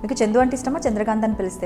మీకు చందు అంటే ఇష్టమా, చంద్రకాంత్ అని పిలిస్తే?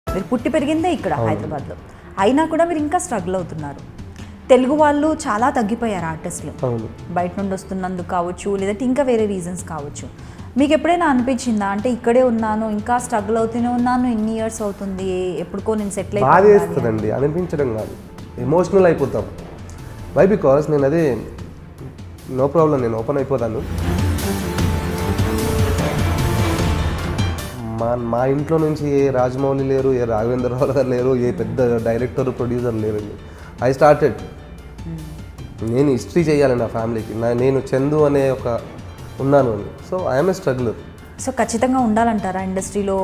మీరు పుట్టి పెరిగిందే ఇక్కడ హైదరాబాద్లో, అయినా కూడా మీరు ఇంకా స్ట్రగుల్ అవుతున్నారు. తెలుగు వాళ్ళు చాలా తగ్గిపోయారు ఆర్టిస్టులు, బయట నుండి వస్తున్నందుకు కావచ్చు, లేదంటే ఇంకా వేరే రీజన్స్ కావచ్చు. మీకు ఎప్పుడైనా అనిపించిందా, అంటే ఇక్కడే ఉన్నాను ఇంకా స్ట్రగుల్ అవుతూనే ఉన్నాను, ఇన్ని ఇయర్స్ అవుతుంది, ఎప్పుడుకో నేను సెటిల్ అయిపోతుందండి? అనిపించడం కాదు, ఎమోషనల్ అయిపోతాం. వై? బికాస్ నేను అదే నో ప్రాబ్లం, నేను ఓపెన్ అయిపోతాను. మా ఇంట్లో నుంచి ఏ రాజమౌళి లేరు, ఏ రాఘవేంద్రరావు గారు లేరు, ఏ పెద్ద డైరెక్టర్ ప్రొడ్యూసర్ లేరండి. ఐ స్టార్టెడ్, నేను హిస్టరీ చేయాలి నా ఫ్యామిలీకి, నేను చందు అనే ఒక ఉన్నాను అని. So I'm a struggler. So ఖచ్చితంగా ఉండాలంటారా ఇండస్ట్రీలో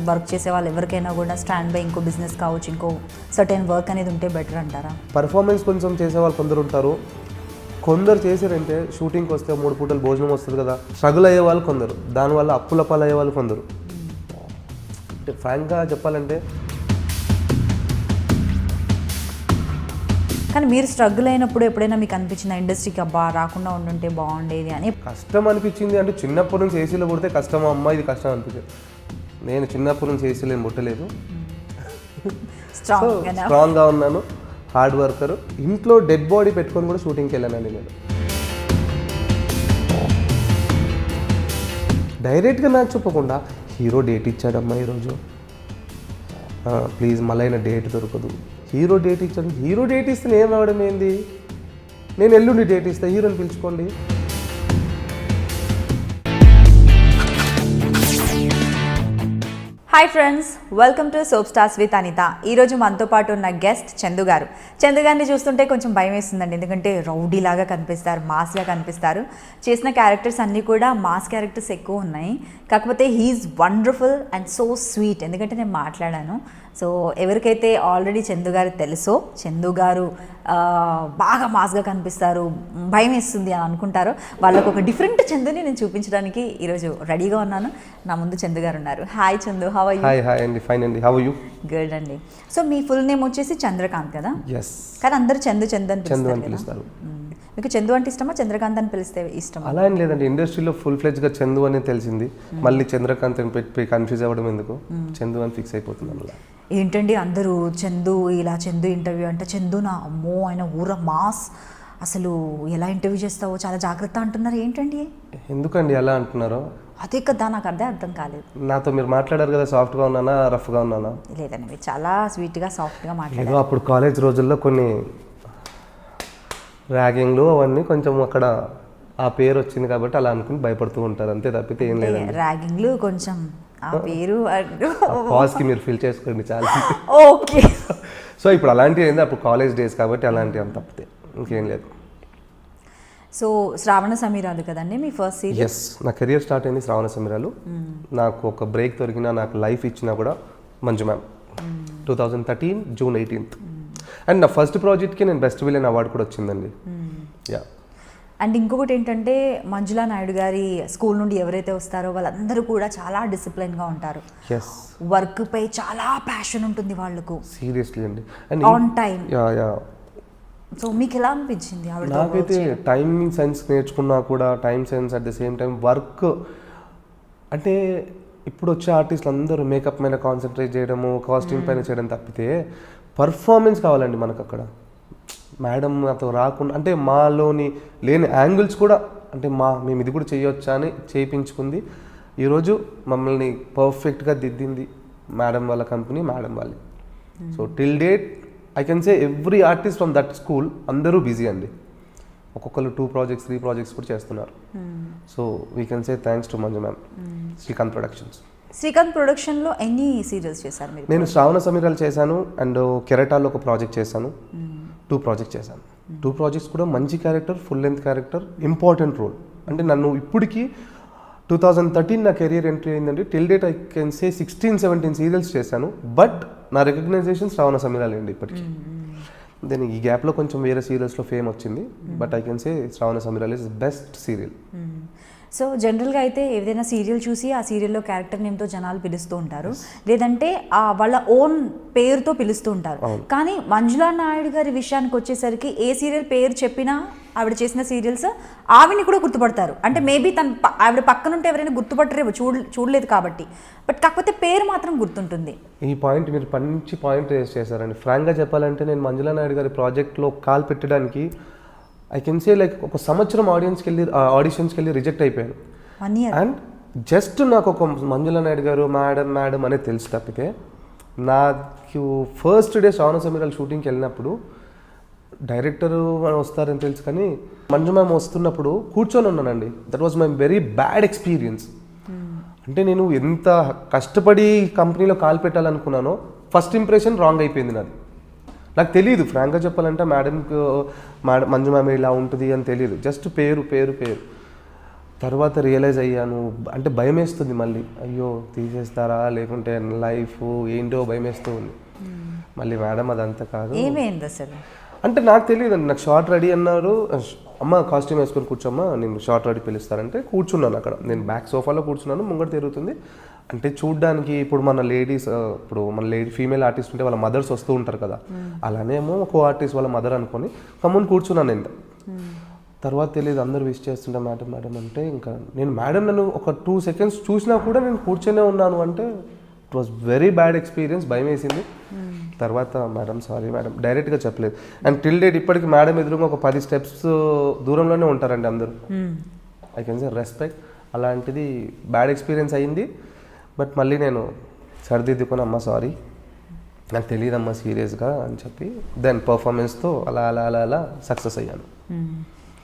వర్క్ చేసే వాళ్ళు ఎవరికైనా కూడా స్టాండ్ బై ఇంకో బిజినెస్ కావచ్చు, ఇంకో సర్టెన్ వర్క్ అనేది ఉంటే బెటర్ అంటారా? పర్ఫార్మెన్స్ కొంచెం చేసే వాళ్ళు కొందరు ఉంటారు, కొందరు చేసారంటే షూటింగ్కి వస్తే 3 పూటలు భోజనం వస్తుంది కదా, స్ట్రగుల్ అయ్యే వాళ్ళు కొందరు, దానివల్ల అప్పుల పాలు అయ్యే వాళ్ళు కొందరు. ఫ్రాంక్గా చెప్పాలంటే, కానీ మీరు స్ట్రగుల్ అయినప్పుడు ఎప్పుడైనా మీకు అనిపించిన ఇండస్ట్రీకి అబ్బా రాకుండా ఉండుంటే బాగుండేది అని? కష్టం అనిపించింది అంటే చిన్నప్పటి నుంచి ఏసీలో పుడితే కష్టం అమ్మ, ఇది కష్టం అనిపించింది. నేను చిన్నప్పటి నుంచి ఏసీలో ఏం పుట్టలేదు, స్ట్రాంగ్గా ఉన్నాను, హార్డ్ వర్కర్. ఇంట్లో డెడ్ బాడీ పెట్టుకొని కూడా షూటింగ్కి వెళ్ళానండి నేను. డైరెక్ట్గా నాకు చెప్పకుండా హీరో డేట్ ఇచ్చాడమ్మా ఈరోజు, ప్లీజ్ మళ్ళీ అయినా డేట్ దొరకదు. హీరో డేట్ ఇచ్చాడు, హీరో డేట్ ఇస్తే నేను రావడం ఏంది, నేను ఎల్లుండి డేట్ ఇస్తాను, హీరోని పిలుచుకోండి. Hi friends, welcome to soap stars with Anitha. ఈరోజు మనతో పాటు ఉన్న గెస్ట్ చందు గారు. చందు గారిని చూస్తుంటే కొంచెం భయం వేస్తుందండి, ఎందుకంటే రౌడీలాగా కనిపిస్తారు, మాస్గా కనిపిస్తారు. చేసిన క్యారెక్టర్స్ అన్నీ కూడా మాస్ క్యారెక్టర్స్ ఎక్కువ ఉన్నాయి. కాకపోతే he is wonderful and so sweet. ఎందుకంటే నేను మాట్లాడాను, సో ఎవరికైతే ఆల్రెడీ చందు గారు తెలుసో, చందు గారు బాగా మాస్గా కనిపిస్తారు, భయం వేస్తుంది అని అనుకుంటారో వాళ్ళకు ఒక డిఫరెంట్ చందుని నేను చూపించడానికి ఈరోజు రెడీగా ఉన్నాను. నా ముందు చందు గారు ఉన్నారు. Hi Chandu, how are you? Hi అండి, ఫైన్ అండి, హౌ ఆర్ యు? గుడ్ అండి. సో మీ ఫుల్ నేమ్ వచ్చేసి చంద్రకాంత్ కదా? ఎస్. కానీ అందరూ చందు చందు అని పిలుస్తారు. మీకు చందు అంటే ఇష్టమా, చంద్రకాంత్ అని పిలిస్తే ఇష్టం? అలా ఏం లేదండి, ఇండస్ట్రీలో ఫుల్ ఫ్లెడ్జ్గా చందు అని తెలిసింది, మళ్ళీ చంద్రకాంత్ అని పెట్టి కన్ఫ్యూజ్ అవ్వడం ఎందుకు, చందు అని ఫిక్స్ అయిపోతున్నాను. అలా ఏంటండి అందరూ చందు, ఇలా చందు ఇంటర్వ్యూ అంటే చందు నా అమ్మో ఆయన ఊర మాస్, అసలు ఎలా ఇంటర్వ్యూ చేస్తావో చాలా జాగ్రత్త అంటున్నారు, ఏంటండి? ఎందుకండి అలా అంటున్నారో? అదే కదా, నాకు అర్థం కాలేదు. నాతో మీరు మాట్లాడారు కదా, సాఫ్ట్గా ఉన్నానా రఫ్గా ఉన్నానా? లేదండి, మీరు చాలా స్వీట్గా సాఫ్ట్గా మాట్లాడారు. ఏదో అప్పుడు కాలేజ్ రోజుల్లో కొన్ని ర్యాగింగ్లు అవన్నీ కొంచెం అక్కడ ఆ పేరు వచ్చింది కాబట్టి అలా అనుకుని భయపడుతూ ఉంటారు, అంతే తప్పితే ఏం లేదు. ర్యాగింగ్లు కొంచెం ఆ పేరు పాజ్కి మీరు ఫిల్ చేసుకోండి చాలా. ఓకే. సో ఇప్పుడు అలాంటివి ఏంది, అప్పుడు కాలేజ్ డేస్ కాబట్టి అలాంటివి అంత తప్పితే ఇంకేం లేదు. సో శ్రావణ సమీరాలు కదండి మీ ఫస్ట్ సీరియల్? ఎస్, నా కెరియర్ స్టార్ట్ అయింది శ్రావణ సమీరాలు. నాకు ఒక బ్రేక్ దొరికినా, నాకు లైఫ్ ఇచ్చినా కూడా Manju ma'am. 2013 June 18th. And నా ఫస్ట్ ప్రాజెక్ట్కి నేను బెస్ట్ విలన్ అవార్డు కూడా వచ్చిందండి. యా. అండ్ ఇంకొకటి ఏంటంటే మంజులా నాయుడు గారి స్కూల్ నుండి ఎవరైతే వస్తారో వాళ్ళందరూ కూడా చాలా డిసిప్లిన్గా ఉంటారు. ఎస్, వర్క్ పై చాలా ప్యాషన్ ఉంటుంది వాళ్ళకు. సీరియస్లీ అండి. And on time. Yeah. So మీకు ఎలా అనిపించింది ఆవిడ? నాకైతే టైమింగ్ సెన్స్ నేర్చుకున్నా కూడా, time sense at the same time work అంటే ఇప్పుడు వచ్చే ఆర్టిస్టులు అందరూ మేకప్ మీద కాన్సన్ట్రేట్ చేయడము, కాస్ట్యూమ్ పైన చేయడం తప్పితే పర్ఫార్మెన్స్ కావాలండి మనకు అక్కడ. మేడం నాతో రాకుండా అంటే మాలోని లేని యాంగిల్స్ కూడా అంటే మేము ఇది కూడా చేయొచ్చా అని చేయించుకుంది. ఈరోజు మమ్మల్ని పర్ఫెక్ట్గా దిద్దింది మేడం వాళ్ళ కంపెనీ, మేడం వాళ్ళే. So till date I can say every artist from that school అందరూ బిజీ అండి. ఒక్కొక్కరు 2 projects 3 projects కూడా చేస్తున్నారు. So we can say thanks to Manju ma'am, Srikanth productions. Srikanth ప్రొడక్షన్లో ఎన్ని సీరియల్స్ చేశారు మీరు? నేను శ్రావణ సమీరాలు చేశాను అండ్ కెరటాలో ఒక ప్రాజెక్ట్ చేశాను. 2 projects చేశాను. 2 projects కూడా మంచి character, full length character, important role. అంటే నన్ను ఇప్పటికీ 2013 నా కెరియర్ ఎంట్రీ అయిందండి. Till date I can say 16-17 serials చేశాను. బట్ నా రికగ్నైజేషన్ శ్రావణ సమీరాలు అండి ఇప్పటికీ. దెన్ ఈ గ్యాప్లో కొంచెం వేరే సీరియల్స్లో ఫేమ్ వచ్చింది. But I can say Shravana Sameeralu is best serial. So జనరల్గా అయితే ఏదైనా సీరియల్ చూసి ఆ సీరియల్లో క్యారెక్టర్ నేమ్తో జనాలు పిలుస్తూ ఉంటారు, లేదంటే వాళ్ళ ఓన్ పేరుతో పిలుస్తూ ఉంటారు. కానీ మంజులా నాయుడు గారి విషయానికి వచ్చేసరికి ఏ సీరియల్ పేరు చెప్పినా ఆవిడ చేసిన సీరియల్స్ ఆవిని కూడా గుర్తుపడతారు. అంటే మేబీ ఆవిడ పక్కనుంటే ఎవరైనా గుర్తుపట్టరేమో, చూడలేదు కాబట్టి. బట్ కాకపోతే పేరు మాత్రం గుర్తుంటుంది. ఈ పాయింట్ మీరు మంచి పాయింట్ రేస్ చేశారండి. ఫ్రాంక్గా చెప్పాలంటే నేను మంజులా నాయుడు గారి ప్రాజెక్ట్లో కాల్ పెట్టడానికి ఐ కెన్ సే లైక్ ఒక సంవత్సరం ఆడిషన్స్కి వెళ్ళి రిజెక్ట్ అయిపోయాను. 1 year. అండ్ జస్ట్ నాకు ఒక మంజులా నాయుడు గారు మేడం అనేది తెలుసు తప్పితే, నాకు ఫస్ట్ డే శ్రావణ సమీరాలు షూటింగ్కి వెళ్ళినప్పుడు డైరెక్టర్ వస్తారని తెలుసు, కానీ మంజు మ్యామ్ వస్తున్నప్పుడు కూర్చొని ఉన్నానండి. That was my very bad experience. అంటే నేను ఎంత కష్టపడి కంపెనీలో కాల్ పెట్టాలనుకున్నానో ఫస్ట్ ఇంప్రెషన్ రాంగ్ అయిపోయింది నాది. నాకు తెలియదు ఫ్రాంక్గా చెప్పాలంటే మేడం మంజు మ్యామ్ ఇలా ఉంటుంది అని తెలియదు. జస్ట్ పేరు. తర్వాత రియలైజ్ అయ్యాను. అంటే భయం వేస్తుంది మళ్ళీ, అయ్యో తీసేస్తారా లేకుంటే లైఫ్ ఏంటో భయం వేస్తూ ఉంది. మళ్ళీ మేడం అదంతా కాదు. ఏమైంది అసలు అంటే నాకు తెలియదు అండి. నాకు షార్ట్ రెడీ అన్నారు, అమ్మ కాస్ట్యూమ్ వేసుకొని కూర్చోమ్మా, నేను షార్ట్ రెడీ పిలుస్తారంటే కూర్చున్నాను అక్కడ. నేను బ్యాక్ సోఫాలో కూర్చున్నాను, ముంగట తిరుగుతుంది. అంటే చూడ్డానికి ఇప్పుడు మన ఫీమేల్ ఆర్టిస్ట్ ఉంటే వాళ్ళ మదర్స్ వస్తూ ఉంటారు కదా, అలానేమో ఒక ఆర్టిస్ట్ వాళ్ళ మదర్ అనుకొని కమ్ముని కూర్చున్నాను నేను. తర్వాత తెలియదు, అందరూ విష్ చేస్తుంటే మేడం అంటే ఇంకా నేను మేడం నన్ను ఒక 2 seconds చూసినా కూడా నేను కూర్చొనే ఉన్నాను. అంటే it was very bad experience, భయం వేసింది. తర్వాత మేడం సారీ మేడం డైరెక్ట్గా చెప్పలేదు. అండ్ టిల్ డేట్ ఇప్పటికి మేడం ఎదురుగా ఒక 10 steps దూరంలోనే ఉంటారండి అందరూ. I can say respect. అలాంటిది బ్యాడ్ ఎక్స్పీరియన్స్ అయ్యింది. బట్ మళ్ళీ నేను సరిదిద్దుకొని అమ్మ సారీ నాకు తెలియదమ్మా సీరియస్గా అని చెప్పి దెన్ పర్ఫార్మెన్స్తో అలా సక్సెస్ అయ్యాను.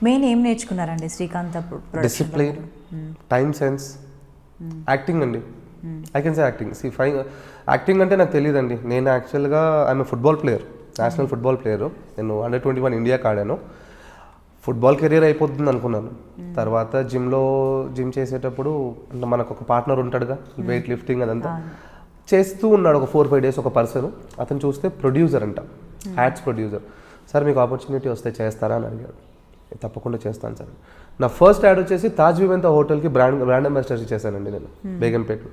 మెయిన్ ఏం నేర్చుకున్నారండి Srikanth? Discipline, time sense, acting అండి. I can say acting. Acting అంటే నాకు తెలియదండి. నేను యాక్చువల్గా I'm football player, national football player. నేను Under-21 ఇండియాకి ఆడాను. ఫుట్బాల్ కెరీర్ అయిపోతుంది అనుకున్నాను. తర్వాత జిమ్ చేసేటప్పుడు అంటే మనకు ఒక పార్ట్నర్ ఉంటాడుగా, వెయిట్ లిఫ్టింగ్ అదంతా చేస్తూ ఉన్నాడు ఒక 4-5 days ఒక పర్సన్. అతను చూస్తే ప్రొడ్యూసర్ అంట, యాడ్స్ ప్రొడ్యూసర్. సార్ మీకు ఆపర్చునిటీ వస్తే చేస్తారా అని అడిగాడు. తప్పకుండా చేస్తాను సార్. నా ఫస్ట్ యాడ్ వచ్చేసి తాజ్ వివెంత హోటల్కి బ్రాండ్ అంబాసిడర్ చేశానండి నేను బేగంపేటలో.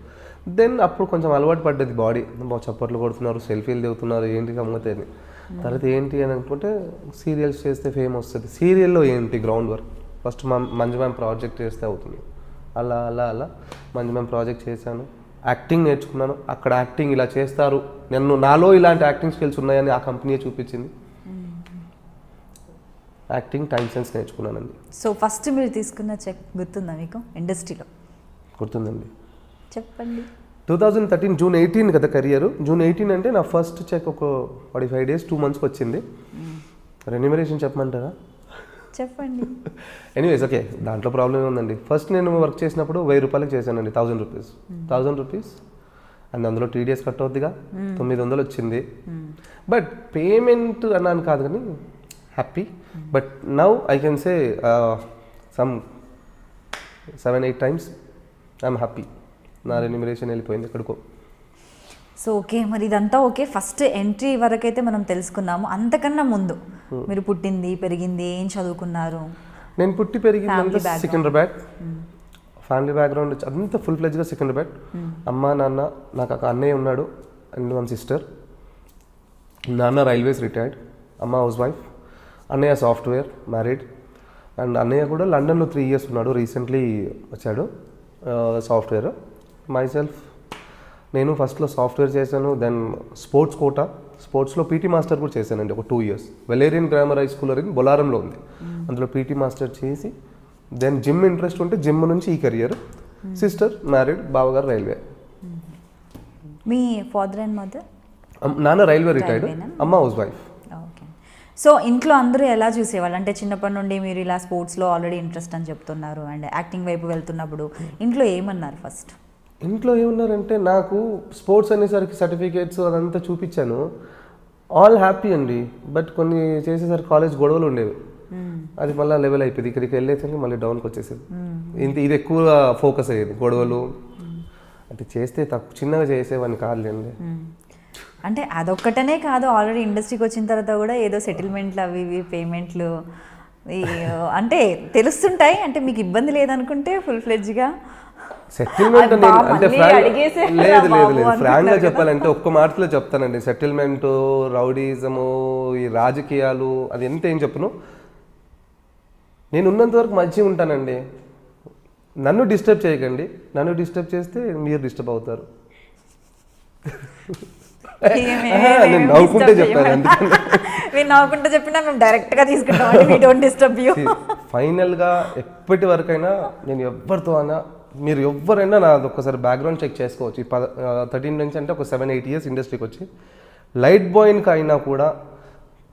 దెన్ అప్పుడు కొంచెం అలవాటు పడ్డది బాడీ, చప్పట్లు కొడుతున్నారు, సెల్ఫీలు దిగుతున్నారు, ఏంటి గమ్మతని. తర్వాత ఏంటి అని అనుకుంటే సీరియల్స్ చేస్తే ఫేమ్ వస్తుంది. సీరియల్లో ఏంటి ground work, first Manju ma'am project చేస్తే అవుతుంది. అలా మంజు మ్యామ్ ప్రాజెక్ట్ చేశాను, యాక్టింగ్ నేర్చుకున్నాను. అక్కడ యాక్టింగ్ ఇలా చేస్తారు, నాలో ఇలాంటి యాక్టింగ్ స్కిల్స్ ఉన్నాయని ఆ కంపెనీ చూపించింది. యాక్టింగ్, టైం సెన్స్ నేర్చుకున్నానండి. సో ఫస్ట్ మీరు తీసుకున్న చెక్ గుర్తుందా మీకు ఇండస్ట్రీలో? గుర్తుందండి, చెప్పండి. 2013 June 18 కదా కెరియర్. June 18 అంటే నా ఫస్ట్ చెక్ ఒక 45 days 2 monthsకి వచ్చింది. రెన్యూమరేషన్ చెప్పమంటారా? చెప్పండి. ఎనీవేస్ ఓకే, దాంట్లో ప్రాబ్లం ఉందండి. ఫస్ట్ నేను వర్క్ చేసినప్పుడు 1000 రూపాయలకి చేశానండి, 1000 రూపీస్. 1000 రూపీస్ అండ్ అందులో TDS కట్ అవుద్దిగా, 900 వచ్చింది. బట్ పేమెంట్ అన్నాను కాదు, కానీ happy. But now I can say some 7-8 times I'm happy. నా రెన్యూమరేషన్ వెళ్ళిపోయింది ఎక్కడికో. సో ఓకే, మరి ఇదంతా ఓకే. ఫస్ట్ ఎంట్రీ వరకు అయితే మనం తెలుసుకున్నాము. అంతకన్నా ముందు మీరు పుట్టింది పెరిగింది ఏం చదువుకున్నారు? నేను పుట్టి పెరిగింది Family అంతా background. సికింద్రాబాద్. ఫ్యామిలీ బ్యాక్గ్రౌండ్ అంతా ఫుల్ ఫ్లెడ్జ్గా సికింద్రాబాద్. అమ్మ నాన్న, నాకు ఒక అన్నయ్య ఉన్నాడు అండ్ 1 sister. నాన్న రైల్వేస్ రిటైర్డ్, అమ్మ హౌస్ వైఫ్, అన్నయ్య సాఫ్ట్వేర్ మ్యారీడ్. అండ్ అన్నయ్య కూడా లండన్లో 3 years ఉన్నాడు, రీసెంట్లీ వచ్చాడు సాఫ్ట్వేర్. మై సెల్ఫ్ నేను ఫస్ట్లో సాఫ్ట్వేర్ చేశాను, దెన్ స్పోర్ట్స్ కోటా, స్పోర్ట్స్లో పీటీ మాస్టర్ కూడా చేశానండి ఒక 2 years. Valyrian grammar high school అని బొలారంలో ఉంది, అందులో పీటీ మాస్టర్ చేసి దెన్ జిమ్ ఇంట్రెస్ట్ ఉంటే జిమ్ నుంచి ఈ కెరియర్. సిస్టర్ మ్యారీడ్, బావగారు railway. Me father and mother? నాన్న రైల్వే రిటైర్డ్, రైల్వేనా? అమ్మ హౌస్ వైఫ్. ఓకే. సో ఇంట్లో అందరూ ఎలా చూసేవాళ్ళు? అంటే చిన్నప్పటి నుండి మీరు ఇలా స్పోర్ట్స్లో ఆల్రెడీ ఇంట్రెస్ట్ అని చెప్తున్నారు అండ్ యాక్టింగ్ వైపు వెళ్తున్నప్పుడు ఇంట్లో ఏమన్నారు ఫస్ట్? ఇంట్లో ఏమన్నారంటే, నాకు స్పోర్ట్స్ అనేసరికి సర్టిఫికేట్స్ అదంతా చూపించాను, ఆల్ హ్యాపీ అండి. బట్ కొన్ని చేసేసరికి కాలేజ్ గొడవలు ఉండేవి, అది మళ్ళీ లెవెల్ అయిపోయింది. ఇక్కడికి వెళ్ళేసరికి మళ్ళీ డౌన్కి వచ్చేసేది. ఇది ఎక్కువ ఫోకస్ అయ్యేది గొడవలు. అంటే చేస్తే తక్కువ చిన్నగా చేసేవాడిని కాదులేండి. అంటే అదొక్కటనే కాదు, ఆల్రెడీ ఇండస్ట్రీకి వచ్చిన తర్వాత కూడా ఏదో సెటిల్మెంట్లు అవి ఇవి పేమెంట్లు అంటే తెలుస్తుంటాయి. అంటే మీకు ఇబ్బంది లేదనుకుంటే ఫుల్ ఫ్లెడ్జ్గా సెటిల్మెంట్ అబ్బా, అంటే మళ్ళీ అడిగేసారా లేదు బాబు లేదు ఫ్రాంక్గా అనుకుంటున్నారు చెప్పాలంటే ఒక్క మాటలో చెప్తానండి. సెటిల్మెంట్, రౌడీజము, ఈ రాజకీయాలు అది ఎంత ఏం చెప్పను. నేను ఉన్నంత వరకు మంచిగా ఉంటానండి. నన్ను డిస్టర్బ్ చేయకండి, నన్ను డిస్టర్బ్ చేస్తే మీరు డిస్టర్బ్ అవుతారు. నేను నవ్వుకుంటే చెప్పాను అందుకని. మీరు నవ్వుకుంటే చెప్పినా మేము డైరెక్ట్గా తీసుకుంటాం. We don't disturb you. ఫైనల్గా ఎప్పటి వరకైనా నేను ఎవరితో అయినా, మీరు ఎవరైనా నాది ఒక్కసారి బ్యాక్గ్రౌండ్ చెక్ చేసుకోవచ్చు. 13 నుంచి అంటే ఒక 7-8 years ఇండస్ట్రీకి వచ్చి లైట్ బాయ్కి అయినా కూడా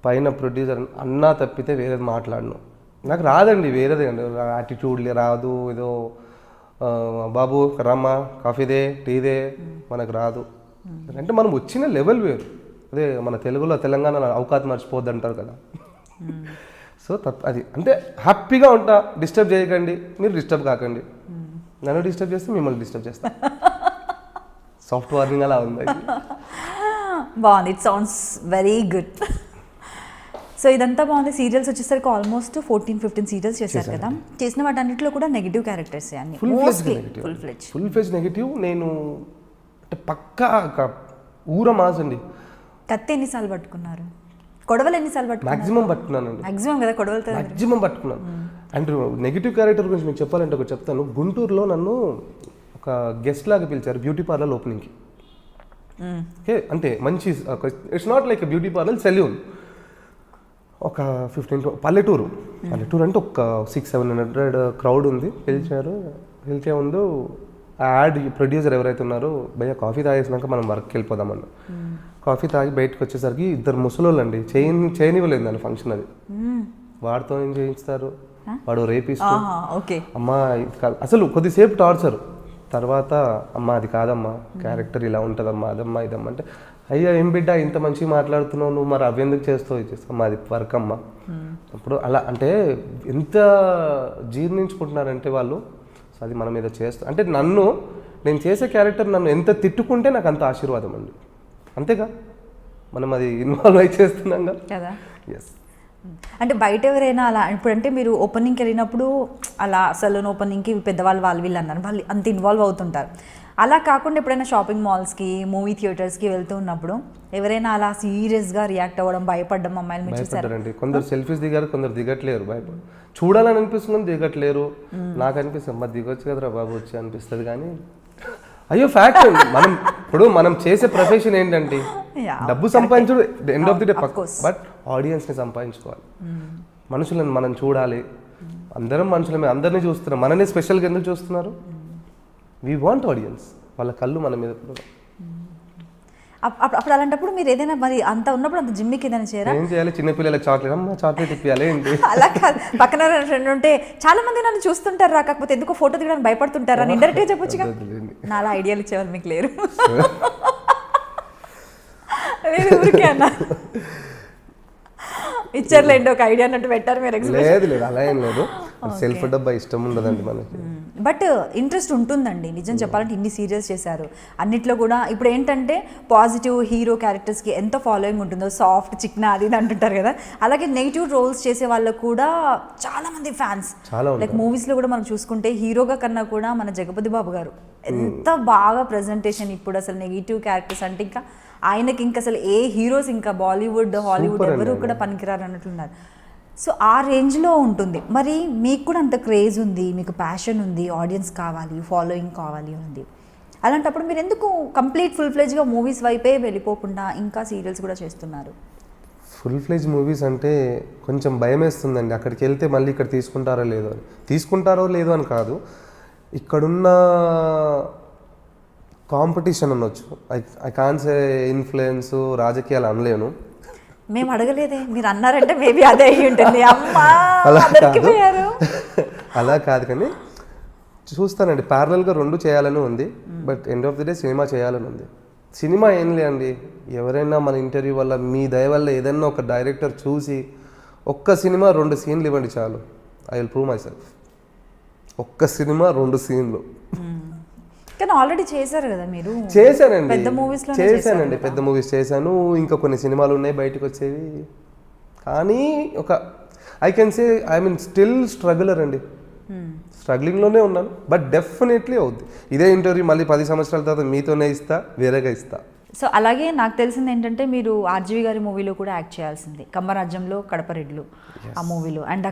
పైన ప్రొడ్యూసర్ అన్నా తప్పితే వేరేది మాట్లాడను. నాకు రాదండి వేరేది అండి, యాటిట్యూడ్ రాదు. ఏదో బాబు రమ్మా కాఫీదే టీదే మనకు రాదు. అంటే మనం వచ్చిన లెవెల్ వేరు. అదే మన తెలుగులో తెలంగాణ అవకాశం మర్చిపోద్ది అంటారు కదా. సో అది అంటే హ్యాపీగా ఉంటా, డిస్టర్బ్ చేయకండి, మీరు డిస్టర్బ్ కాకండి. నన్ను డిస్టర్బ్ చేస్తే మిమ్మల్ని డిస్టర్బ్ చేస్తా. సాఫ్ట్ వార్నింగ్ అలా ఉంది. బాగుంది, it sounds very good. So ఇదంతా బాగుంది. సీరియల్స్ వచ్చేసరికి ఆల్మోస్ట్ 14-15 సీరియల్స్ చేశారు కదా. చేసిన వాటన్నిటిలో కూడా నెగిటివ్ క్యారెక్టర్స్ అన్ని ఫుల్ ఫ్లెజ్ నెగిటివ్. నేను అంటే పక్కా ఊర మాస్ అండి. కత్తి ఎన్నిసార్లు పట్టుకున్నారు? కొడవలు ఎన్నిసార్లు పట్టుకున్నారు? మాక్సిమం పట్టుకున్నానండి. మాక్సిమం కదా కొడవలతో మాక్సిమం పట్టుకున్నాను. అండ్ నెగిటివ్ క్యారెక్టర్ గురించి మీకు చెప్పాలంటే ఒకటి చెప్తాను. గుంటూరులో నన్ను ఒక గెస్ట్ లాగా పిలిచారు బ్యూటీ పార్లర్ ఓపెనింగ్కి. ఓకే, అంటే మంచి it's not like beauty parlour, salon. ఒక 15 పల్లెటూరు అంటే ఒక 600-700 క్రౌడ్ ఉంది. పిలిచే ముందు ఆ యాడ్ ప్రొడ్యూసర్ ఎవరైతే ఉన్నారో, భయ్య కాఫీ తాగేసినాక మనం వర్క్కి వెళ్ళిపోదామన్న. కాఫీ తాగి బయటకు వచ్చేసరికి 2 ముసలోళ్ళు అండి, చేయనివ్వలేదు నన్ను ఫంక్షన్. అది వాడితో ఏం చేయిస్తారు, వాడు రేపిస్తూ. అమ్మా అసలు కొద్దిసేపు టార్చర్. తర్వాత అమ్మ అది కాదమ్మా, క్యారెక్టర్ ఇలా ఉంటుందమ్మా, అదమ్మా ఇదమ్మా అంటే, అయ్యా ఏం బిడ్డ ఇంత మంచిగా మాట్లాడుతున్నావు నువ్వు, మరి అవి ఎందుకు చేస్తావు ఇచ్చేస్తామ్మా, అది వర్క్ అమ్మా. అప్పుడు అలా అంటే ఎంత జీర్ణించుకుంటున్నారంటే వాళ్ళు. సో అది మనం ఏదో చేస్తాం అంటే నేను చేసే క్యారెక్టర్ నన్ను ఎంత తిట్టుకుంటే నాకు అంత ఆశీర్వాదం అండి. అంతేగా మనం అది ఇన్వాల్వ్ అయి చేస్తున్నాం కదా. ఎస్. అంటే బయట ఎవరైనా అలా ఇప్పుడంటే మీరు ఓపెనింగ్కి వెళ్ళినప్పుడు అలా సలూన్ ఓపెనింగ్కి పెద్దవాళ్ళు వీళ్ళు అన్నారు, వాళ్ళు అంత ఇన్వాల్వ్ అవుతుంటారు. అలా కాకుండా ఎప్పుడైనా షాపింగ్ మాల్స్కి, మూవీ థియేటర్స్కి వెళ్తూ ఉన్నప్పుడు ఎవరైనా అలా సీరియస్గా రియాక్ట్ అవ్వడం, భయపడడం అమ్మాయిలు మీరు చూసారండి? కొందరు సెల్ఫీస్ దిగారు, కొందరు దిగట్లేరు. భయపడి చూడాలని అనిపిస్తుంది, దిగట్లేరు. నాకు అనిపిస్తుంది అమ్మ దిగొచ్చు కదరా బాబు వచ్చి అనిపిస్తుంది. కానీ అయ్యో ఫ్యాక్ట్. మనం చేసే ప్రొఫెషన్ ఏంటంటే డబ్బు సంపాదించడం ఎండ్ ఆఫ్ ది డే పక్క, బట్ ఆడియన్స్ని సంపాదించుకోవాలి. మనుషులను మనం చూడాలి. అందరం మనుషులమే, అందరినీ చూస్తున్నాం. మననే స్పెషల్గా ఎందుకు చూస్తున్నారు? We want audience. వాళ్ళ కళ్ళు మన మీద. అప్పుడు అలాంటప్పుడు మీరు ఏదైనా మరి అంత ఉన్నప్పుడు అంత జిమ్కి ఏదైనా చేయరా? ఏం చేయాలి? చిన్నపిల్లలకి చాక్లెట్, అమ్మ చాక్లెట్ ఇప్పియాలి ఏంటి? అలా కాదు, పక్కన ఫ్రెండ్ ఉంటే చాలా మంది నన్ను చూస్తుంటారు రా, కాకపోతే ఎందుకో ఫోటో దిగడానికి భయపడుతుంటారా అని ఇండైరెక్ట్గా చెప్పొచ్చుగా. నా అలా ఐడియాలు ఇచ్చేవాళ్ళు మీకు లేరు? లేదు ఊరికే అన్నా. ఇచ్చారులేండి ఒక ఐడియా అన్నట్టు పెట్టారు మీరు లేదు లేదు అలా ఏం లేదు, సెల్ఫ్ డబ్బా ఇష్టం ఉండదండి మనకి. బట్ ఇంట్రెస్ట్ ఉంటుందండి నిజం చెప్పాలంటే. ఇన్ని సీరియల్స్ చేశారు అన్నిట్లో కూడా. ఇప్పుడు ఏంటంటే పాజిటివ్ హీరో క్యారెక్టర్స్కి ఎంత ఫాలోయింగ్ ఉంటుందో, సాఫ్ట్ చిక్నా అది ఇది అంటుంటారు కదా, అలాగే నెగిటివ్ రోల్స్ చేసే వాళ్ళకు కూడా చాలా మంది ఫ్యాన్స్. లైక్ మూవీస్లో కూడా మనం చూసుకుంటే హీరోగా కన్నా కూడా మన జగపతి బాబు గారు ఎంత బాగా ప్రజెంటేషన్. ఇప్పుడు అసలు నెగిటివ్ క్యారెక్టర్స్ అంటే ఇంకా ఆయనకి ఇంకా అసలు ఏ హీరోస్ ఇంకా బాలీవుడ్ హాలీవుడ్ ఎవరు కూడా పనికిరారు అన్నట్లున్నారు. సో ఆ రేంజ్లో ఉంటుంది. మరి మీకు కూడా అంత క్రేజ్ ఉంది, మీకు ప్యాషన్ ఉంది, ఆడియన్స్ కావాలి, ఫాలోయింగ్ కావాలి ఉంది. అలాంటప్పుడు మీరు ఎందుకు కంప్లీట్ ఫుల్ ఫ్లెజ్గా మూవీస్ వైపే వెళ్ళిపోకుండా ఇంకా సీరియల్స్ కూడా చేస్తున్నారు? ఫుల్ ఫ్లెజ్ మూవీస్ అంటే కొంచెం భయం వేస్తుందండి. అక్కడికి వెళ్తే మళ్ళీ ఇక్కడ తీసుకుంటారో లేదో అని కాదు, ఇక్కడున్న కాంపిటీషన్ అనొచ్చు. ఐ కాన్ సే ఇన్ఫ్లుయెన్స్, రాజకీయాలు అనలేను. మేము అడగలేదే, మీరు అన్నారంటే మేబీ అదే అయ్యి ఉంటుంది. అలా కాదు కానీ చూస్తానండి, ప్యారలల్గా రెండు చేయాలని ఉంది. But end of the day cinema చేయాలని ఉంది. సినిమా ఏం లేదండి, ఎవరైనా మన ఇంటర్వ్యూ వల్ల మీ దయ వల్ల ఏదైనా ఒక డైరెక్టర్ చూసి ఒక్క సినిమా 2 సీన్లు ఇవ్వండి చాలు, I will prove my self. ఒక్క సినిమా 2 సీన్లు. కానీ ఆల్రెడీ చేశారు కదా మీరు? చేశానండి, పెద్ద మూవీస్లో చేశానండి, పెద్ద మూవీస్ చేశాను. ఇంకా కొన్ని సినిమాలు ఉన్నాయి బయటకు వచ్చేవి. కానీ ఒక I can say I mean still struggler అండి, స్ట్రగ్లింగ్లోనే ఉన్నాను. బట్ డెఫినెట్లీ అవుద్ది. ఇదే ఇంటర్వ్యూ మళ్ళీ 10 సంవత్సరాల తర్వాత మీతోనే ఇస్తా, వేరేగా ఇస్తా. సో అలాగే నాకు తెలిసింది ఏంటంటే మీరు ఆర్జీవి గారి మూవీలో కూడా యాక్ట్ చేయాల్సింది, కమ్మరాజ్యంలో కడప రెడ్లు ఆ మూవీలో. అండ్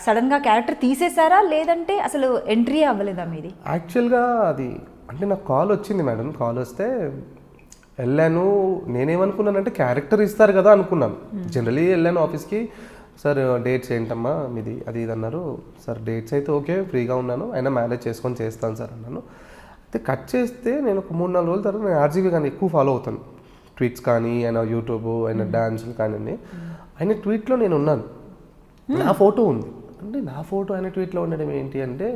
సడన్గా క్యారెక్టర్ తీసేశారా లేదంటే అసలు ఎంట్రీ అవ్వలేదా మీది? యాక్చువల్గా అది అంటే నాకు కాల్ వచ్చింది మేడం. కాల్ వస్తే వెళ్ళాను. నేనేమనుకున్నానంటే క్యారెక్టర్ ఇస్తారు కదా అనుకున్నాను. జనరలీ వెళ్ళాను ఆఫీస్కి, సార్ డేట్స్ ఏంటమ్మా మీది అది ఇది అన్నారు. సార్ డేట్స్ అయితే ఓకే, ఫ్రీగా ఉన్నాను, అయినా మేనేజ్ చేసుకొని చేస్తాను సార్ అన్నాను. అయితే కట్ చేస్తే నేను ఒక 3-4 రోజుల తర్వాత నేను ఆర్జీవి కానీ ఎక్కువ ఫాలో అవుతాను, ట్వీట్స్ కానీ ఆయన యూట్యూబ్ ఆయన డాన్సులు కానీ. ఆయన ట్వీట్లో నేను ఉన్నాను, నా ఫోటో ఉంది. అంటే నా ఫోటో ఆయన ట్వీట్లో ఉండడం ఏంటి అంటే,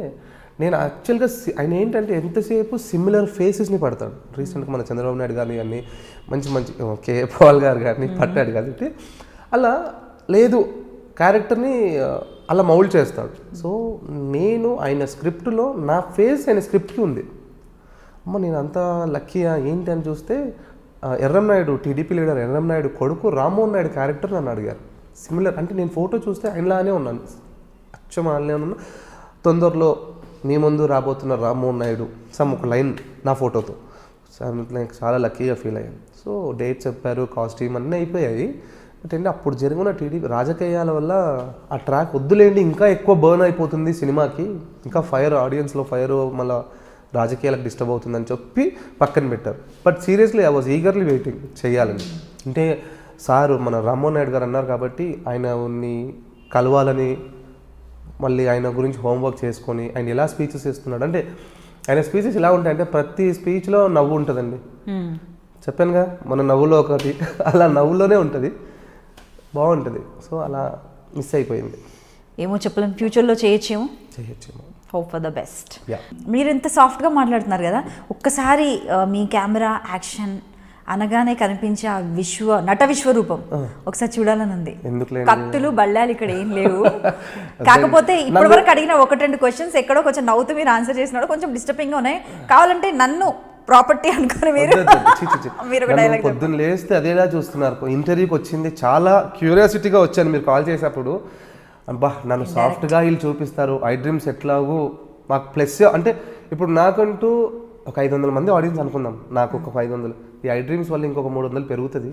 నేను యాక్చువల్గా ఆయన ఏంటంటే ఎంతసేపు సిమిలర్ ఫేసెస్ని పడతాడు. రీసెంట్గా మన చంద్రబాబు నాయుడు కానీ మంచి మంచి కే పాల్ గారు కానీ పట్టాడు కాబట్టి అలా లేదు, క్యారెక్టర్ని అలా మౌల్డ్ చేస్తాడు. సో నేను ఆయన స్క్రిప్ట్లో నా ఫేస్ ఆయన స్క్రిప్ట్కి ఉంది. అమ్మ నేను అంత లక్కీయా ఏంటి అని చూస్తే ఎర్రంనాయుడు, టీడీపీ లీడర్ ఎర్రంనాయుడు కొడుకు రామ్మోహన్ నాయుడు క్యారెక్టర్ నన్ను అడిగారు. సిమిలర్ అంటే నేను ఫోటో చూస్తే ఆయనలానే ఉన్నాను, అచ్చం ఆయనలానే ఉన్నాను. తొందరలో మీ ముందు రాబోతున్న రామ్మోహన్ నాయుడు ఒక లైన్ నా ఫోటోతో. నాకు చాలా లక్కీగా ఫీల్ అయ్యాను. సో డేట్ చెప్పారు, కాస్ట్యూమ్ అన్నీ అయిపోయాయి. బట్ అంటే అప్పుడు జరిగిన టీడీపీ రాజకీయాల వల్ల ఆ ట్రాక్ వద్దులేండి, ఇంకా ఎక్కువ బర్న్ అయిపోతుంది సినిమాకి, ఇంకా ఫైర్ ఆడియన్స్లో ఫైర్ మళ్ళీ రాజకీయాలకు డిస్టర్బ్ అవుతుందని చెప్పి పక్కన పెట్టారు. But seriously I was eagerly waiting చేయాలని. అంటే సార్ మన రామ్మోహన్ నాయుడు గారు అన్నారు కాబట్టి ఆయనని కలవాలని, మళ్ళీ ఆయన గురించి హోంవర్క్ చేసుకొని ఆయన ఎలా స్పీచెస్ ఇస్తున్నాడు. అంటే ఆయన స్పీచెస్ ఎలా ఉంటాయంటే ప్రతి స్పీచ్లో నవ్వు ఉంటుందండి. చెప్పానుగా మన నవ్వులో ఒకటి, అలా నవ్వులోనే ఉంటుంది, బాగుంటుంది. సో అలా మిస్ అయిపోయింది. ఏమో చెప్పలేము, ఫ్యూచర్లో చేయొచ్చేమో. Hope for the best. మీరు ఎంత సాఫ్ట్గా మాట్లాడుతున్నారు కదా, ఒక్కసారి మీ కెమెరా యాక్షన్ అనగానే కనిపించే ఆ నట విశ్వరూపం ఒకసారి చూడాలని ఉంది. కత్తులు బళ్ళాలు ఇక్కడ ఏం లేవు. కాకపోతే ఇప్పటి వరకు అడిగిన 1-2 క్వశ్చన్స్ ఎక్కడో కొంచెం నవ్వుతూ మీరు ఆన్సర్ చేసినాడు, కొంచెం డిస్టర్బింగ్గా ఉన్నాయి. కావాలంటే నన్ను ప్రాపర్టీ అనుకుని మీరు పొద్దున్న లేస్తే అదేలా చూస్తున్నారు. ఇంటర్వ్యూకి వచ్చింది చాలా క్యూరియాసిటీగా వచ్చాను. మీరు కాల్ చేసేటప్పుడు అబ్బా నన్ను సాఫ్ట్గా వీళ్ళు చూపిస్తారు, ఐ డ్రీమ్స్ ఎట్లాగూ మాకు ప్లస్. అంటే ఇప్పుడు నాకంటూ ఒక 500 మంది ఆడియన్స్ అనుకుందాం, నాకు ఒక 500, ఈ ఐ డ్రీమ్స్ వల్ల ఇంకొక 300 పెరుగుతుంది.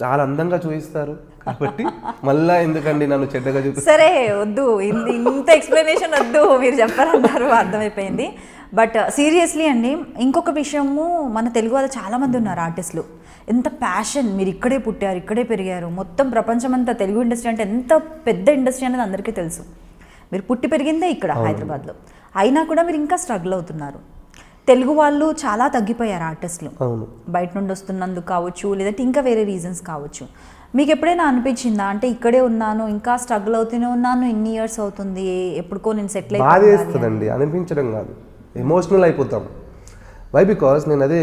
చాలా అందంగా చూపిస్తారు కాబట్టి మళ్ళీ ఎందుకండి నన్ను చెడ్డగా చూపిస్తారు. సరే వద్దు, ఇంత ఎక్స్ప్లెనేషన్ వద్దు, మీరు చెప్పారన్నారు, అర్థమైపోయింది. బట్ సీరియస్లీ అండి, ఇంకొక విషయము, మన తెలుగు వాళ్ళు చాలామంది ఉన్నారు ఆర్టిస్టులు, ఎంత ప్యాషన్, మీరు ఇక్కడే పుట్టారు, ఇక్కడే పెరిగారు, మొత్తం ప్రపంచం అంతా తెలుగు ఇండస్ట్రీ అంటే ఎంత పెద్ద ఇండస్ట్రీ అనేది అందరికీ తెలుసు. మీరు పుట్టి పెరిగిందే ఇక్కడ హైదరాబాద్లో, అయినా కూడా మీరు ఇంకా స్ట్రగుల్ అవుతున్నారు. తెలుగు వాళ్ళు చాలా తగ్గిపోయారు ఆర్టిస్టులు, బయట నుండి వస్తున్నందుకు కావచ్చు, లేదంటే ఇంకా వేరే రీజన్స్ కావచ్చు. మీకు ఎప్పుడైనా అనిపించిందా అంటే ఇక్కడే ఉన్నాను, ఇంకా స్ట్రగుల్ అవుతూనే ఉన్నాను, ఇన్ని ఇయర్స్ అవుతుంది, ఎప్పుడుకో నేను సెటిల్ అయిపోతుందండి. అనిపించడం కాదు, ఎమోషనల్ అయిపోతాం. వై బికాస్ నేను అదే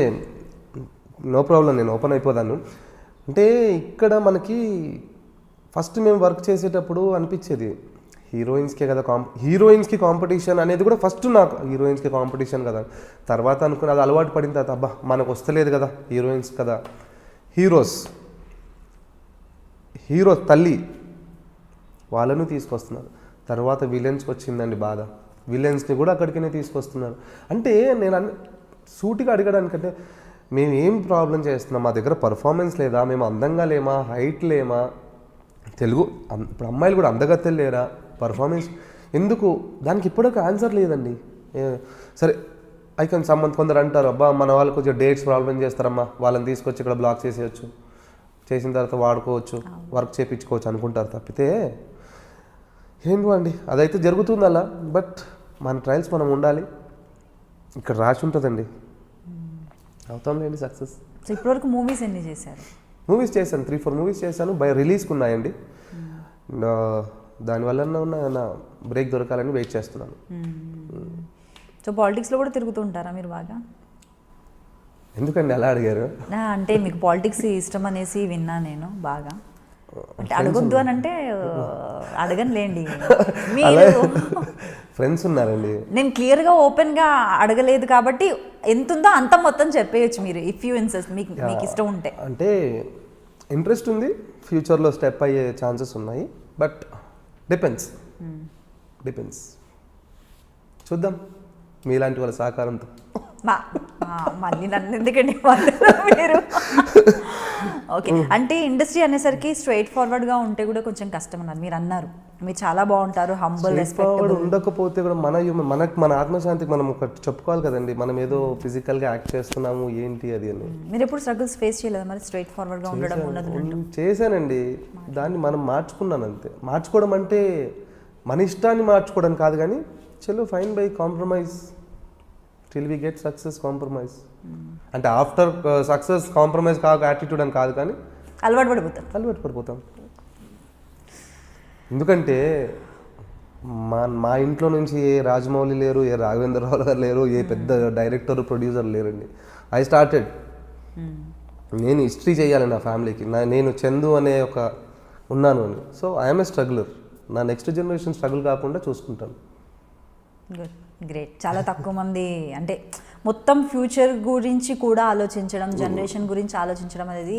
నో ప్రాబ్లం, నేను ఓపెన్ అయిపోతాను. అంటే ఇక్కడ మనకి ఫస్ట్ మేము వర్క్ చేసేటప్పుడు అనిపించేది హీరోయిన్స్కే కదా హీరోయిన్స్కి కాంపిటీషన్ అనేది కూడా ఫస్ట్ నాకు హీరోయిన్స్కి కాంపిటీషన్ కదా. తర్వాత అనుకుని అది అలవాటు పడిన తర్వాత అబ్బా మనకు వస్తలేదు కదా హీరోయిన్స్ కదా, హీరోస్ తల్లి వాళ్ళను తీసుకొస్తున్నారు. తర్వాత విలన్స్కి వచ్చిందండి బాధ, విలన్స్ని కూడా అక్కడికనే తీసుకొస్తున్నారు. అంటే నేను సూటిగా అడగడానికంటే మేము ఏం ప్రాబ్లం చేస్తున్నాం, మా దగ్గర పర్ఫార్మెన్స్ లేదా, మేము అందంగా లేమా, హైట్ లేమా, తెలుగు ఇప్పుడు అమ్మాయిలు కూడా అందగత్తెలు లేరా, పర్ఫార్మెన్స్ ఎందుకు, దానికి ఇప్పటికీ ఆన్సర్ లేదండి. సరే ఐ కెన్ సంబంధ్ కొందరు అంటారు అబ్బా మన వాళ్ళు కొంచెం డేట్స్ ప్రాబ్లం చేస్తారమ్మా, వాళ్ళని తీసుకొచ్చి ఇక్కడ బ్లాక్ చేసేయచ్చు, చేసిన తర్వాత వాడుకోవచ్చు, వర్క్ చేయించుకోవచ్చు అనుకుంటారు. తప్పితే ఏంటో అండి అదైతే జరుగుతుంది అలా. బట్ మన ట్రయల్స్ మనం ఉండాలి, ఇక్కడ రాసి ఉంటుందండి, అవుతాంలేండి సక్సెస్. సో ఇప్పటివరకు మూవీస్ ఎన్ని చేశారు? మూవీస్ చేశాను, 3-4 మూవీస్ చేశాను, బై రిలీజ్కి ఉన్నాయండి. దానివల్ల నా బ్రేక్ దొరకాలని వెయిట్ చేస్తున్నాను. సో పాలిటిక్స్లో కూడా తిరుగుతూ ఉంటారా మీరు బాగా? ఎందుకండి అలా అడిగారు? అంటే మీకు పాలిటిక్స్ ఇష్టం అనేసి విన్నా నేను బాగా. అంటే అడగొద్దు అని అంటే అడగనులేండి, మీరు ఫ్రెండ్స్ ఉన్నారండి. నేను క్లియర్గా ఓపెన్గా అడగలేదు కాబట్టి ఎంత ఉందో అంత మొత్తం చెప్పేయచ్చు మీరు, ఇఫ్ యూ ఇన్సెస్ట్ మీకు ఇష్టం ఉంటే. అంటే ఇంట్రెస్ట్ ఉంది, ఫ్యూచర్లో స్టెప్ అయ్యే ఛాన్సెస్ ఉన్నాయి, బట్ డిపెండ్స్ చూద్దాం మీలాంటి వాళ్ళ సహకారంతో. మళ్ళీ నన్ను ఎందుకండి మీరు? ఓకే, అంటే ఇండస్ట్రీ అనేసరికి స్ట్రైట్ ఫార్వర్డ్గా ఉంటే కూడా కొంచెం కష్టం అన్నారు మీరు అన్నారు. మీరు చాలా బాగుంటారు, హంబుల్, రెస్పెక్టబుల్. ఉండకపోతే కూడా మన ఆత్మశాంతికి మనం ఒకటి చెప్పుకోవాలి కదండి, మనం ఏదో ఫిజికల్గా యాక్ట్ చేస్తున్నాము ఏంటి అది అని. మీరు ఎప్పుడు స్ట్రగుల్స్ ఫేస్ చేయలేదు మరి స్ట్రైట్ ఫార్వర్డ్గా ఉండడం ఉన్నది? చేశానండి, దాన్ని మనం మార్చుకున్నాను అంతే. మార్చుకోవడం అంటే మన ఇష్టాన్ని మార్చుకోవడం కాదు, కానీ చలో fine by compromise till we get success. Compromise అంటే ఆఫ్టర్ సక్సెస్ కాంప్రమైజ్ కాక యాటిట్యూడ్ అని కాదు, కానీ అలవాటు పడిపోతాం. ఎందుకంటే మా ఇంట్లో నుంచి ఏ రాజమౌళి లేరు, ఏ రాఘవేంద్రరావు గారు లేరు, ఏ పెద్ద డైరెక్టర్ ప్రొడ్యూసర్ లేరండి. ఐ స్టార్టెడ్, నేను హిస్టరీ చేయాలి నా ఫ్యామిలీకి, నేను చందు అనే ఒక ఉన్నాను అని. సో ఐఎమ్ ఏ స్ట్రగులర్, నా నెక్స్ట్ జనరేషన్ స్ట్రగుల్ కాకుండా చూసుకుంటాను. Good, great. చాలా తక్కువ మంది అంటే మొత్తం ఫ్యూచర్ గురించి కూడా ఆలోచించడం, జనరేషన్ గురించి ఆలోచించడం అనేది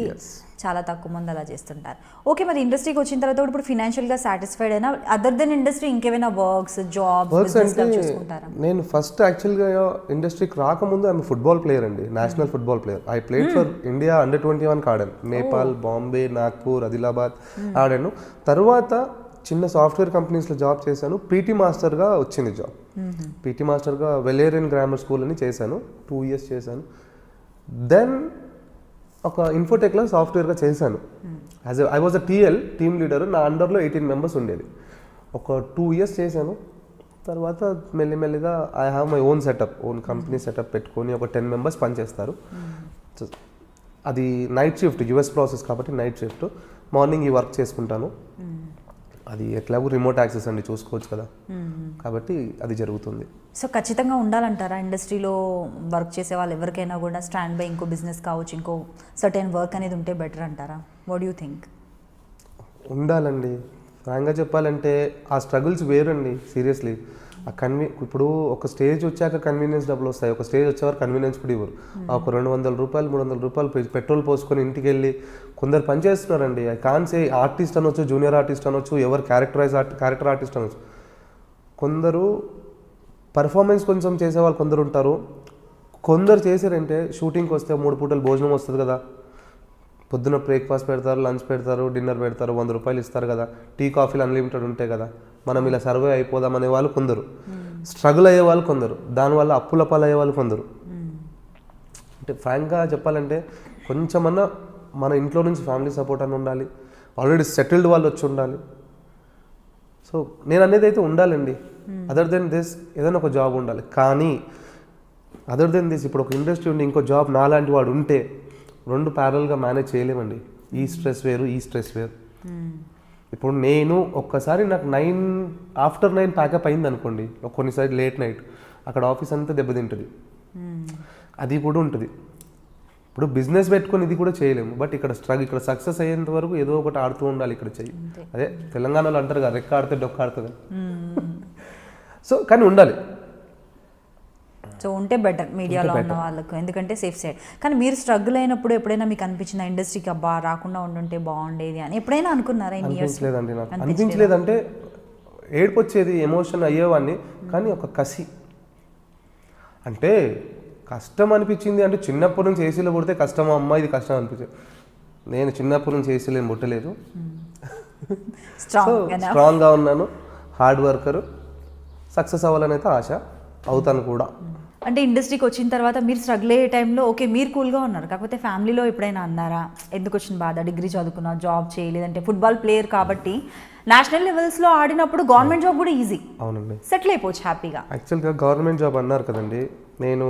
చాలా తక్కువ మంది అలా చేస్తుంటారు. ఓకే, మరి ఇండస్ట్రీకి వచ్చిన తర్వాత కూడా ఇప్పుడు ఫినాన్షియల్గా సాటిస్ఫైడ్ అయినా అదర్ దెన్ ఇండస్ట్రీ ఇంకేమైనా జాబ్స్ చూసుకుంటారా? నేను ఫస్ట్ యాక్చువల్గా ఇండస్ట్రీకి రాకముందు ఐఎమ్ ఫుట్బాల్ ప్లేయర్ అండి, national football player. I played for India అండర్-21 ఆడాను, నేపాల్, బాంబే, నాగ్పూర్, ఆదిలాబాద్ ఆడాను. తర్వాత చిన్న సాఫ్ట్వేర్ కంపెనీస్లో జాబ్ చేశాను, పీటీ మాస్టర్గా వచ్చింది జాబ్. పీటీ మాస్టర్గా వెలేరియన్ గ్రామర్ స్కూల్ అని చేశాను, 2 years చేశాను. దెన్ ఒక ఇన్ఫోటెక్లో సాఫ్ట్వేర్గా చేశాను. I was a team leader, నా అండర్లో 18 members ఉండేది. ఒక 2 years చేశాను. తర్వాత మెల్లిమెల్లిగా I have my own company setup పెట్టుకొని ఒక 10 members పనిచేస్తారు. అది నైట్ షిఫ్ట్, యుఎస్ ప్రాసెస్ కాబట్టి నైట్ షిఫ్ట్. మార్నింగ్ ఈ వర్క్ చేసుకుంటాను, అది ఎట్లాగో రిమోట్ యాక్సెస్ అండి, చూసుకోవచ్చు కదా, కాబట్టి అది జరుగుతుంది. సో ఖచ్చితంగా ఉండాలంటారా ఇండస్ట్రీలో వర్క్ చేసే వాళ్ళు ఎవరికైనా కూడా స్టాండ్ బై ఇంకో బిజినెస్ కావచ్చు, ఇంకో సర్టెన్ వర్క్ అనేది ఉంటే బెటర్ అంటారా? What you think? ఉండాలండి, ఫ్రాంక్గా చెప్పాలంటే ఆ స్ట్రగుల్స్ వేరండి, సీరియస్లీ. ఇప్పుడు ఒక స్టేజ్ వచ్చాక కన్వీనియన్స్ డబ్బులు వస్తాయి, ఒక స్టేజ్ వచ్చేవారు కన్వీనియన్స్ కూడా ఇవ్వరు. ఒక 200 రూపాయలు 300 రూపాయలు పెట్రోల్ పోసుకొని ఇంటికి వెళ్ళి కొందరు పనిచేస్తున్నారండి. ఐ కాన్ సే ఆర్టిస్ట్ అనొచ్చు, జూనియర్ ఆర్టిస్ట్ అనొచ్చు, ఎవరు క్యారెక్టర్ ఆర్టిస్ట్ అనొచ్చు. కొందరు పర్ఫార్మెన్స్ కొంచెం చేసేవాళ్ళు కొందరు ఉంటారు. కొందరు చేశారంటే షూటింగ్కి వస్తే 3 పూటలు భోజనం వస్తుంది కదా, పొద్దున బ్రేక్ఫాస్ట్ పెడతారు, లంచ్ పెడతారు, డిన్నర్ పెడతారు, 100 రూపాయలు ఇస్తారు కదా, టీ కాఫీలు అన్లిమిటెడ్ ఉంటాయి కదా, మనం ఇలా సర్వే అయిపోదాం అనే వాళ్ళు కొందరు, స్ట్రగుల్ అయ్యే వాళ్ళు కొందరు, దానివల్ల అప్పుల పాలయ్యే వాళ్ళు కొందరు. అంటే ఫ్రాంక్గా చెప్పాలంటే కొంచెమన్నా మన ఇంట్లో నుంచి ఫ్యామిలీ సపోర్ట్ అని ఉండాలి, ఆల్రెడీ సెటిల్డ్ వాళ్ళు వచ్చి ఉండాలి. సో నేను అనేది అయితే ఉండాలండి. అదర్ దెన్ దిస్ ఏదైనా ఒక జాబ్ ఉండాలి. కానీ అదర్ దెన్ దిస్ ఇప్పుడు ఒక ఇండస్ట్రీ ఉండి ఇంకో జాబ్ నాలాంటి వాడు ఉంటే 2 ప్యారల్గా మేనేజ్ చేయలేమండి. ఈ స్ట్రెస్ వేరు, ఈ స్ట్రెస్ వేరు. ఇప్పుడు నేను ఒక్కసారి నాకు ఆఫ్టర్ 9 ప్యాకప్ అయింది అనుకోండి, కొన్నిసారి లేట్ నైట్ అక్కడ ఆఫీస్ అంతా దెబ్బతింటుంది, అది కూడా ఉంటుంది. ఇప్పుడు బిజినెస్ పెట్టుకొని ఇది కూడా చేయలేము, బట్ ఇక్కడ సక్సెస్ అయ్యేంత వరకు ఏదో ఒకటి ఆడుతూ ఉండాలి ఇక్కడ చెయ్యి. అదే తెలంగాణలో అంటారు కదా, రెక్క ఆడితే డొక్క ఆడుతుంది. సో కానీ ఉండాలి. సో ఉంటే బెటర్ మీడియాలో ఉన్న వాళ్ళకు, ఎందుకంటే సేఫ్ సైడ్. కానీ మీరు స్ట్రగుల్ అయినప్పుడు ఎప్పుడైనా మీకు అనిపించిన ఇండస్ట్రీకి అబ్బా రాకుండా ఉండుంటే బాగుండేది అని ఎప్పుడైనా అనుకున్నారా? అనిపించలేదండి నాకు. అనిపించలేదంటే ఏడుపు వచ్చేది, ఎమోషన్ అయ్యేవాడిని, కానీ ఒక కసి. అంటే కష్టం అనిపించింది అంటే చిన్నప్పటి నుంచి ఏసీలో పుడితే కష్టం అమ్మ, ఇది కష్టం అనిపించింది. నేను చిన్నప్పటి నుంచి ఏసీలో ఏం పుట్టలేదు, స్ట్రాంగ్గా ఉన్నాను, హార్డ్ వర్కరు, సక్సెస్ అవ్వాలని అయితే ఆశ, అవుతాను కూడా. అంటే ఇండస్ట్రీకి వచ్చిన తర్వాత మీరు స్ట్రగుల్ అయ్యే టైంలో ఓకే మీరు కూల్గా ఉన్నారు, కాకపోతే ఫ్యామిలీలో ఎప్పుడైనా అన్నారా ఎందుకు వచ్చిన బాధ, డిగ్రీ చదువుకున్నా జాబ్ చేయలేదంటే ఫుట్బాల్ ప్లేయర్ కాబట్టి నేషనల్ లెవెల్స్లో ఆడినప్పుడు గవర్నమెంట్ జాబ్ కూడా ఈజీ, అవునండి, సెటిల్ అయిపోవచ్చు హ్యాపీగా. యాక్చువల్గా గవర్నమెంట్ జాబ్ అన్నారు కదండి, నేను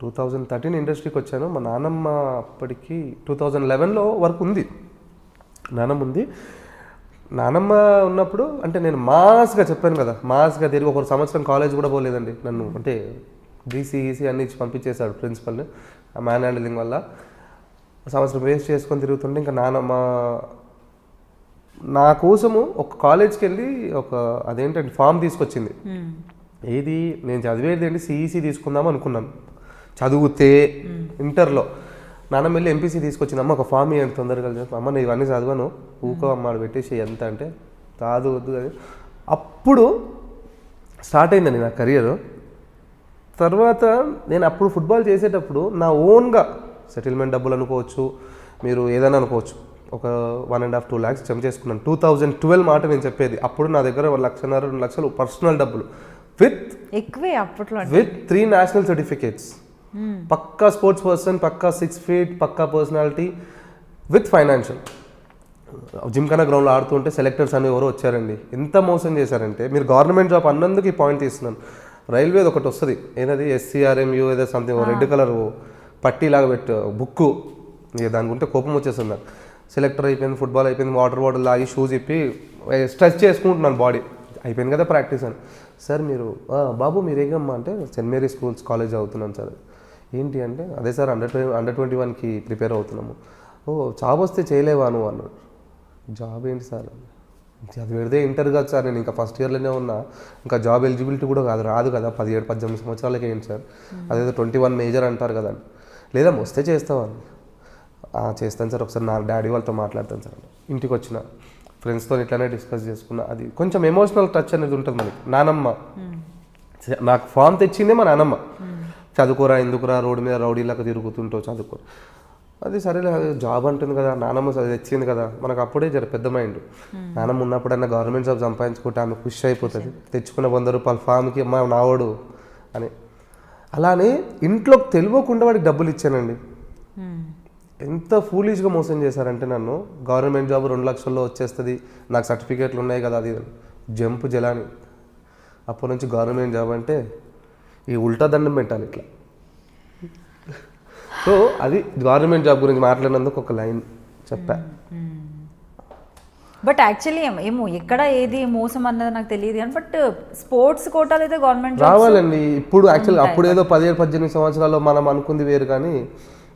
2013 ఇండస్ట్రీకి వచ్చాను. మా నాన్నమ్మ అప్పటికి 2011లో వర్క్ ఉంది, నాన్నమ్మ ఉంది. నానమ్మ ఉన్నప్పుడు అంటే నేను మాస్గా చెప్పాను కదా, మాస్గా తిరిగి ఒక సంవత్సరం కాలేజ్ కూడా పోలేదండి. నన్ను అంటే డీసీఈసీ అన్ని ఇచ్చి పంపించేశాడు ప్రిన్సిపల్ని, ఆ మ్యాన్ హ్యాండిలింగ్ వల్ల. సంవత్సరం వేస్ట్ చేసుకొని తిరుగుతుంటే ఇంకా నానమ్మ నా కోసము ఒక కాలేజ్కి వెళ్ళి ఒక అదేంటంటే ఫామ్ తీసుకొచ్చింది. ఏది నేను చదివేది ఏంటి, సిఈసీ తీసుకుందాం అనుకున్నాను చదివితే ఇంటర్లో. నాన్నమ్మ వెళ్ళి ఎంపీసీ తీసుకొచ్చింది, అమ్మ ఒక ఫామ్ ఇవ్వండి తొందరగా. అమ్మ నేను ఇవన్నీ చదివాను, ఊకో అమ్మ పెట్టేసి ఎంత అంటే కాదు వద్దు అది. అప్పుడు స్టార్ట్ అయిందండి నా కెరియర్. తర్వాత నేను అప్పుడు ఫుట్బాల్ చేసేటప్పుడు నా ఓన్గా సెటిల్మెంట్ డబ్బులు అనుకోవచ్చు, మీరు ఏదైనా అనుకోవచ్చు, ఒక 1.5-2 lakhs జమ చేసుకున్నాను. 2012 మాట నేను చెప్పేది. అప్పుడు నా దగ్గర 1.5-2 లక్షలు పర్సనల్ డబ్బులు ఎక్కువే అప్పట్లో, విత్ 3 నేషనల్ సర్టిఫికేట్స్, పక్కా స్పోర్ట్స్ పర్సన్, పక్కా 6 feet, పక్కా పర్సనాలిటీ విత్ ఫైనాన్షియల్. జిమ్ఖానా గ్రౌండ్లో ఆడుతుంటే సెలెక్టర్స్ అని ఎవరో వచ్చారండి, ఎంత మోసం చేశారంటే. మీరు గవర్నమెంట్ జాబ్ అన్నందుకు ఈ పాయింట్ తీస్తున్నాను. రైల్వేది ఒకటి వస్తుంది, ఏదది SCRMU ఏదో సంథింగ్, రెడ్ కలర్ పట్టీలాగా పెట్టు బుక్కు, ఇక దాని గుంటే కోపం వచ్చేస్తుంది నాకు. సెలెక్టర్ అయిపోయింది, ఫుట్బాల్ అయిపోయింది, వాటర్ బాటిల్ లాగి షూస్ ఇప్పి స్ట్రెచ్ చేసుకుంటున్నాను బాడీ, అయిపోయింది కదా ప్రాక్టీస్ అని. సార్ మీరు బాబు మీరు ఏగమ్మా అంటే సెయింట్ మేరీ స్కూల్స్ కాలేజ్ అవుతున్నాను సార్. ఏంటి అంటే అదే సార్ అండర్ 21కి ప్రిపేర్ అవుతున్నాము. ఓ జాబ్ వస్తే చేయలేవా నువ్వు అన్నాడు. జాబ్ ఏంటి సార్, అది పెడితే ఇంటర్ కాదు సార్, నేను ఇంకా ఫస్ట్ ఇయర్లోనే ఉన్నా, ఇంకా జాబ్ ఎలిజిబిలిటీ కూడా రాదు కదా, 17-18 సంవత్సరాలకి ఏంటి సార్, అదేదో 21 మేజర్ అంటారు కదా. లేదా వస్తే చేస్తావని. చేస్తాను సార్, ఒకసారి నా డాడీ వాళ్ళతో మాట్లాడతాను సార్. ఇంటికి వచ్చిన ఫ్రెండ్స్తో ఇట్లానే డిస్కస్ చేసుకున్నా. అది కొంచెం ఎమోషనల్ టచ్ అనేది ఉంటుంది మనకి. నానమ్మ నాకు ఫామ్ తెచ్చిందే మా నానమ్మ, చదువుకోరా ఎందుకురా రోడ్డు మీద రౌడీలాగా తిరుగుతుంటావు చదువుకోరా. అది సరేలే, జాబ్ అంటుంది కదా, నానమ్మ తెచ్చింది కదా, మనకు అప్పుడే పెద్ద మైండ్. నానమ్మ ఉన్నప్పుడన్నా గవర్నమెంట్ జాబ్ సంపాదించుకుంటే ఆమె ఖుషి అయిపోతుంది, తెచ్చుకున్న 100 రూపాయల ఫామ్కి అమ్మ నావాడు అని. అలానే ఇంట్లోకి తెలియకుండా వాడికి డబ్బులు ఇచ్చానండి. ఎంత ఫూలిష్గా మోసం చేశారంటే నన్ను. గవర్నమెంట్ జాబ్ 2 లక్షల్లో వచ్చేస్తుంది, నాకు సర్టిఫికేట్లు ఉన్నాయి కదా, అది జంప్ జలాని. అప్పటి నుంచి గవర్నమెంట్ జాబ్ అంటే ఈ ఉల్టా దండం పెట్టాలి ఇట్లా. సో అది గవర్నమెంట్ జాబ్ గురించి మాట్లాడినందుకు ఒక లైన్ చెప్పా. బట్ యాక్చువల్లీ ఏమో ఎక్కడ ఏది మోసం అన్నది నాకు తెలియదు కానీ, బట్ స్పోర్ట్స్ కోటాలు అయితే గవర్నమెంట్ రావాలండి. ఇప్పుడు యాక్చువల్గా అప్పుడు ఏదో 17-18 సంవత్సరాల్లో మనం అనుకుంది వేరు, కానీ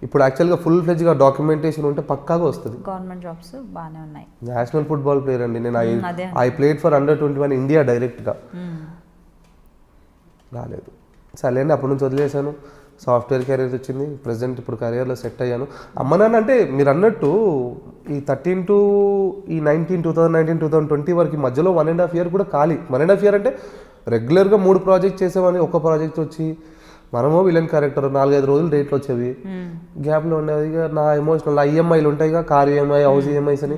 ఇప్పుడు యాక్చువల్గా ఫుల్ ఫ్లెడ్జ్గా డాక్యుమెంటేషన్ ఉంటే పక్కాగా వస్తుంది. గవర్నమెంట్ జాబ్స్ బాగానే ఉన్నాయి. నేషనల్ ఫుట్బాల్ ప్లేయర్ అండి నేను. I played for under 21 India డైరెక్ట్గా. రాలేదు సర్లేండి, అప్పటి నుంచి వదిలేశాను. సాఫ్ట్వేర్ కెరీర్ వచ్చింది, ప్రజెంట్ ఇప్పుడు కెరియర్లో సెట్ అయ్యాను. అమ్మ నాన్న అంటే మీరు అన్నట్టు ఈ 13 to 2019 2020 వరకు మధ్యలో 1.5 year కూడా ఖాళీ. 1.5 year అంటే రెగ్యులర్గా 3 ప్రాజెక్ట్ చేసేవాడిని. ఒక ప్రాజెక్ట్ వచ్చి మనమో విలన్ క్యారెక్టర్ 4-5 రోజులు డేట్లు వచ్చేవి, గ్యాప్లో ఉండేది. ఇక నా ఎమోషనల్ ఈఎంఐలు ఉంటాయి, కార్ ఈఎంఐ, హౌస్ ఈఎంఐస్ అని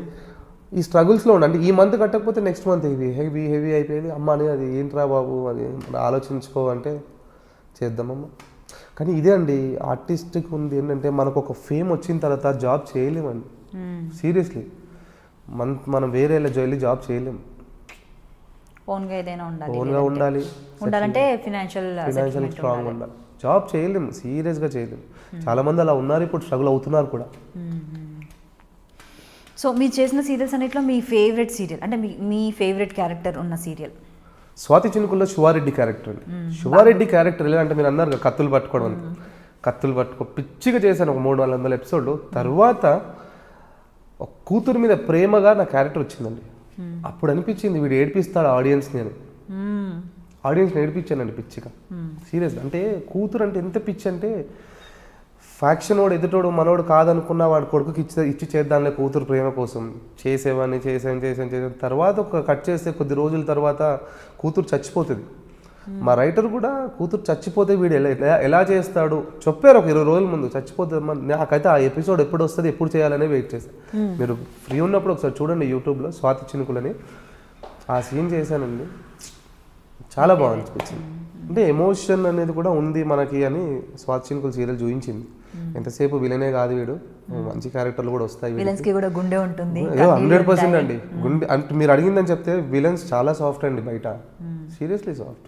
ఈ స్ట్రగుల్స్లో ఉండే. అంటే ఈ మంత్ కట్టకపోతే నెక్స్ట్ మంత్ హెవీ అయిపోయేది. అమ్మ అని అది ఏంట్రా బాబు అది ఆలోచించుకో అంటే చేద్దామమ్మ. కానీ ఇదే అండి ఆర్టిస్ట్కి ఉంది ఏంటంటే, మనకు ఒక ఫేమ్ వచ్చిన తర్వాత జాబ్ చేయలేమండి. సీరియస్లీ మనం వేరే వెళ్ళి జాబ్ చేయలేము. ఓన్గా ఏదైనా ఉండాలి, ఉండాలంటే ఫినాన్షియల్ స్ట్రాంగ్ ఉండాలి. జాబ్ చేయలేము, సీరియస్గా చేయలేము. చాలామంది అలా ఉన్నారు, ఇప్పుడు స్ట్రగుల్ అవుతున్నారు కూడా. సో మీరు చేసిన సీరియల్స్ అన్నిట్లో మీ ఫేవరెట్ సీరియల్ అంటే మీ ఫేవరెట్ క్యారెక్టర్ ఉన్న సీరియల్? స్వాతి చినుకుల్లో శివారెడ్డి క్యారెక్టర్ అండి. శివారెడ్డి క్యారెక్టర్ ఎలా అంటే, మీరు అన్నారు కత్తులు పట్టుకోవడం. కత్తులు పట్టుకో పిచ్చిగా చేశాను ఒక 300-400 ఎపిసోడ్లు. తర్వాత ఒక కూతురు మీద ప్రేమగా నా క్యారెక్టర్ వచ్చిందండి. అప్పుడు అనిపించింది వీడు ఏడిపిస్తాడు ఆడియన్స్ని అని. ఆడియన్స్ని ఏడిపించానండి పిచ్చిగా, సీరియస్గా. అంటే కూతురు అంటే ఎంత పిచ్చి అంటే, ఫ్యాక్షన్ వాడు ఎదుటోడు మనోడు కాదనుకున్న వాడు కొడుకుకి ఇచ్చి చేద్దాంలే కూతురు ప్రేమ కోసం చేసాను. తర్వాత ఒక కట్ చేస్తే కొద్ది రోజుల తర్వాత కూతురు చచ్చిపోతుంది. మా రైటర్ కూడా కూతురు చచ్చిపోతే వీడు ఎలా చేస్తాడు చెప్పారు ఒక 20 రోజుల ముందు. చచ్చిపోతుంది నాకైతే ఆ ఎపిసోడ్ ఎప్పుడు వస్తుంది ఎప్పుడు చేయాలనే వెయిట్ చేశాను. మీరు ఫ్రీ ఉన్నప్పుడు ఒకసారి చూడండి యూట్యూబ్లో స్వాతి చినుకులని, ఆ సీన్ చేశానండి. చాలా బాగా అనిపించింది. అంటే ఎమోషన్ అనేది కూడా ఉంది మనకి అని స్వాతి చినుకులు సీరియల్ చూపించింది. ఎంతసేపు విలనే కాదు వీడు, మంచి క్యారెక్టర్లు కూడా వస్తాయి. విలన్స్ కి కూడా గుండె ఉంటుంది. 100% అండి. గుండె అంటే మీరు అడిగిందని చెప్తే విలన్స్ చాలా సాఫ్ట్ అండి బయట, సీరియస్లీ సాఫ్ట్.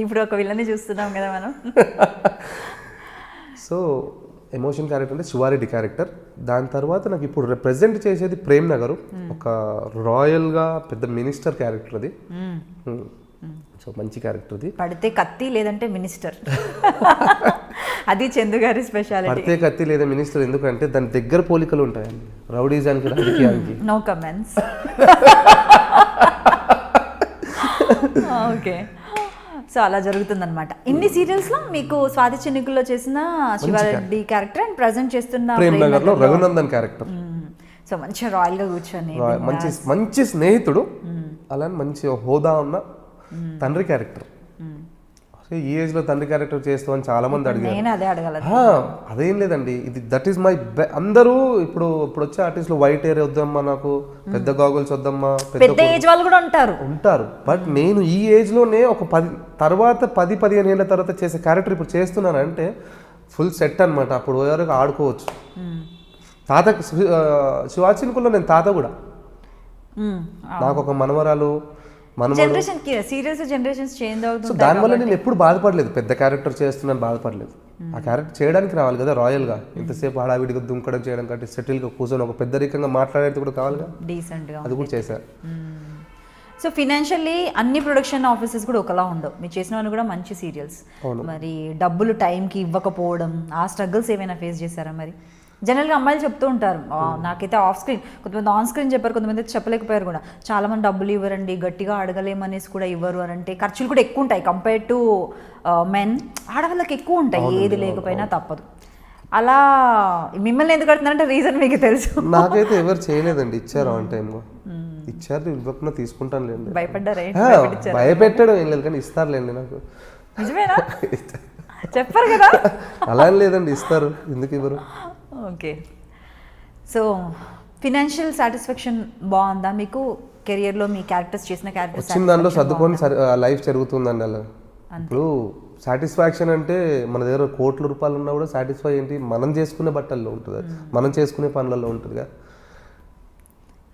ఇప్పుడు ఒక విలన్ని చూస్తున్నాం కదా మనం. సో ఎమోషన్ క్యారెక్టర్ అంటే శివారెడ్డి క్యారెక్టర్. దాని తర్వాత నాకు ఇప్పుడు రిప్రజెంట్ చేసేది ప్రేమ్ నగర్, ఒక రాయల్గా పెద్ద మినిస్టర్ క్యారెక్టర్ అది. సో మంచి క్యారెక్టర్ అది. పడితే కత్తి లేదంటే మినిస్టర్, అది చందు గారి స్పెషాలిటీ. పడితే కత్తి లేదా మినిస్టర్, ఎందుకంటే దాని దగ్గర పోలికలు ఉంటాయండి రౌడీజానికి రాజకీయానికి. No comments. ఓకే, సో అలా జరుగుతుందన్నమాట. ఇన్ని సీరియల్స్లో మీకు స్వాతి చినుకుల్లో చేసిన శివారెడ్డి క్యారెక్టర్ అండ్ ప్రజెంట్ చేస్తున్న ప్రేమ్ నగర్లో రఘునందన్ క్యారెక్టర్. సో మంచిగా రాయల్గా కూర్చొని మంచి స్నేహితుడు, అలానే మంచి హోదా ఉన్న తండ్రి క్యారెక్టర్. ఈ ఏజ్ లో తండ్రి క్యారెక్టర్ చేస్తామని చాలా మంది అడిగారు. అదేం లేదండి, ఇది దట్ ఈస్ మై అందరూ ఇప్పుడు వచ్చే ఆర్టిస్టులు వైట్ హెయిర్ వద్దమ్మా, నాకు పెద్ద గాగుల్స్ వద్దమ్మా, పెద్ద ఏజ్ వాళ్ళు కూడా ఉంటారు. బట్ నేను ఈ ఏజ్ లోనే ఒక 10-15 ఏళ్ళ తర్వాత చేసే క్యారెక్టర్ ఇప్పుడు చేస్తున్నానంటే ఫుల్ సెట్ అనమాట. అప్పుడు వరకు ఆడుకోవచ్చు. తాత శివాచినుకుల్లో నేను తాత కూడా. నాకు ఒక మనవరాలు, జనరేషన్ సీరియల్స్ జనరేషన్స్ చేంజ్ అవుతుంది. సో దానివల్ల నేను ఎప్పుడు బాధపడలేదు, పెద్ద క్యారెక్టర్ చేస్తున్నాను బాధపడలేదు. ఆ క్యారెక్టర్ చేయడానికి రావాలి కదా రాయల్గా. ఎంతసేపు హడావిడిగా దుంకడం చేయడం కంటే సెటిల్గా కూర్చొని ఒక పెద్దరికంగా మాట్లాడేది కూడా కావాలిగా, డీసెంట్గా. అది కూడా చేశారు. సో ఫినాన్షియల్లీ అన్ని ప్రొడక్షన్ ఆఫీసెస్ కూడా ఒకలా ఉండవు. మీరు చేసినవన్నీ కూడా మంచి సీరియల్స్. మరి డబ్బులు టైంకి ఇవ్వకపోవడం, ఆ స్ట్రగుల్స్ ఏమైనా ఫేస్ చేశారా? మరి జనరల్గా అమ్మాయిలు చెప్తూ ఉంటారు, నాకైతే ఆఫ్ స్క్రీన్, కొంతమంది ఆన్ స్క్రీన్ చెప్పారు, కొంతమంది చెప్పలేకపోయారు కూడా. చాలామంది డబ్బులు ఇవ్వరండి, గట్టిగా అడగలేమనేసి కూడా ఇవ్వరు అని అంటే ఖర్చులు కూడా ఎక్కువ ఉంటాయి కంపేర్ టు మెన్. ఆడవాళ్ళకి ఎక్కువ ఉంటాయి, ఏది లేకపోయినా తప్పదు. అలా మిమ్మల్ని ఎందుకు అడుగుతున్నారంటే రీజన్ మీకు తెలుసు. నాకైతే ఎవరు చేయలేదండి, ఇచ్చారు ఆన్ టైంలో ఇచ్చారు, ఇవ్వకుండా తీసుకుంటాను లేండి. భయపడ్డారా? భయపెట్టడం ఏం లేదు కానీ ఇస్తారులేండి నాకు. నిజమేనా? చెప్పారు కదా. అలా లేదండి, ఇస్తారు, ఎందుకు ఇవ్వరు. ఓకే, సో ఫినాన్షియల్ సాటిస్ఫాక్షన్ బాగుందా మీకు కెరియర్లో? మీ క్యారెక్టర్స్ చేసిన క్యారెక్టర్స్ వచ్చిన దాంట్లో సర్దుకొని లైఫ్ జరుగుతుందండి. అలా ఇప్పుడు సాటిస్ఫాక్షన్ అంటే మన దగ్గర కోట్ల రూపాయలు ఉన్నా కూడా సాటిస్ఫై ఏంటి, మనం చేసుకునే బట్టల్లో ఉంటుంది, మనం చేసుకునే పనులలో ఉంటుందిగా.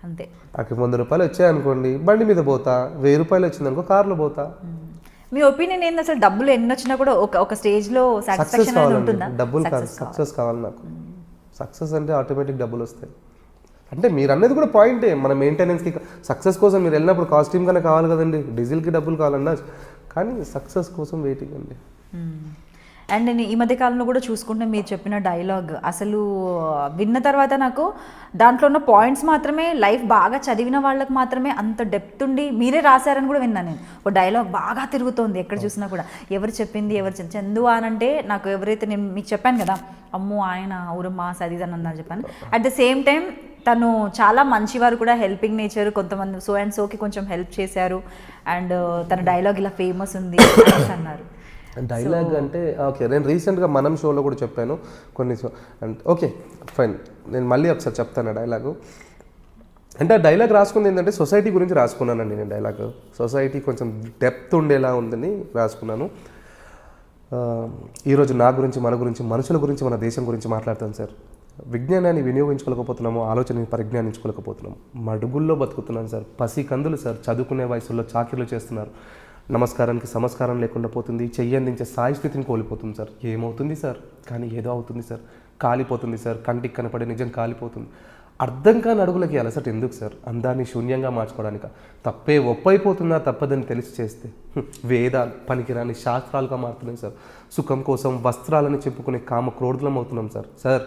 అంతే. నాకు 100 రూపాయలు వచ్చాయనుకోండి బండి మీద పోతా, 1000 రూపాయలు వచ్చిందనుకో కార్లో పోతా. మీ ఒపీనియన్ ఏంది అసలు? డబ్బులు ఎన్ని వచ్చినా కూడా ఒక స్టేజ్లో సాటిస్ఫాక్షన్ అనేది ఉంటుందా? డబ్బులు కాదు, సక్సెస్ కావాలి నాకు. సక్సెస్ అంటే ఆటోమేటిక్ డబ్బులు వస్తాయి. అంటే మీరు అన్నది కూడా పాయింటే, మన మెయింటెనెన్స్కి సక్సెస్ కోసం మీరు వెళ్ళినప్పుడు కాస్ట్యూమ్ కన్నా కావాలి కదండి, డీజిల్కి డబ్బులు కావాలన్నా, కానీ సక్సెస్ కోసం వెయిటింగ్ అండి. అండ్ నేను ఈ మధ్య కాలంలో కూడా చూసుకుంటే మీరు చెప్పిన డైలాగ్ అసలు విన్న తర్వాత నాకు దాంట్లో ఉన్న పాయింట్స్ మాత్రమే, లైఫ్ బాగా చదివిన వాళ్ళకి మాత్రమే అంత డెప్త్ ఉండి మీరే రాశారని కూడా విన్నాను నేను. ఒక డైలాగ్ బాగా తిరుగుతోంది ఎక్కడ చూసినా కూడా, ఎవరు చెప్పింది, చందు అని అంటే నాకు ఎవరైతే, నేను మీకు చెప్పాను కదా, అమ్మో ఆయన ఊరమ్మా సదీద్ అని అన్నారు చెప్పాను. అట్ ద సేమ్ టైం తను చాలా మంచివారు కూడా, హెల్పింగ్ నేచర్, కొంతమంది సో అండ్ సోకి కొంచెం హెల్ప్ చేశారు, అండ్ తన డైలాగ్ ఇలా ఫేమస్ ఉంది అన్నారు. డైలాగ్ అంటే ఓకే, నేను రీసెంట్గా మనం షోలో కూడా చెప్పాను కొన్ని అంటే ఓకే ఫైన్, నేను మళ్ళీ ఒకసారి చెప్తాను డైలాగు. అంటే ఆ డైలాగ్ రాసుకుంది ఏంటంటే సొసైటీ గురించి రాసుకున్నానండి నేను. డైలాగ్ సొసైటీ కొంచెం డెప్త్ ఉండేలా ఉందని రాసుకున్నాను. ఈరోజు నా గురించి, మన గురించి, మనుషుల గురించి, మన దేశం గురించి మాట్లాడతాను సార్. విజ్ఞానాన్ని వినియోగించుకోలేకపోతున్నాము, ఆలోచనని పరిజ్ఞానించుకోలేకపోతున్నాము, మడుగుల్లో బతుకుతున్నాను సార్. పసి కందులు సార్, చదువుకునే వయసులో చాకిరీలు చేస్తున్నారు. నమస్కారానికి సంస్కారం లేకుండా పోతుంది, చెయ్యందించే స్థాయి స్థితిని కోల్పోతుంది సార్. ఏమవుతుంది సార్? కానీ ఏదో అవుతుంది సార్, కాలిపోతుంది సార్, కంటికి కనపడే నిజం కాలిపోతుంది. అర్థం కాని అడుగులకి అలసట ఎందుకు సార్? అందాన్ని శూన్యంగా మార్చుకోవడానికి. తప్పే ఒప్పైపోతున్నా తప్పదని తెలిసి చేస్తే వేదాలు పనికిరాని శాస్త్రాలుగా మారుతున్నాయి సార్. సుఖం కోసం వస్త్రాలని చెప్పుకునే కామ క్రోధులం అవుతున్నాం సార్. సార్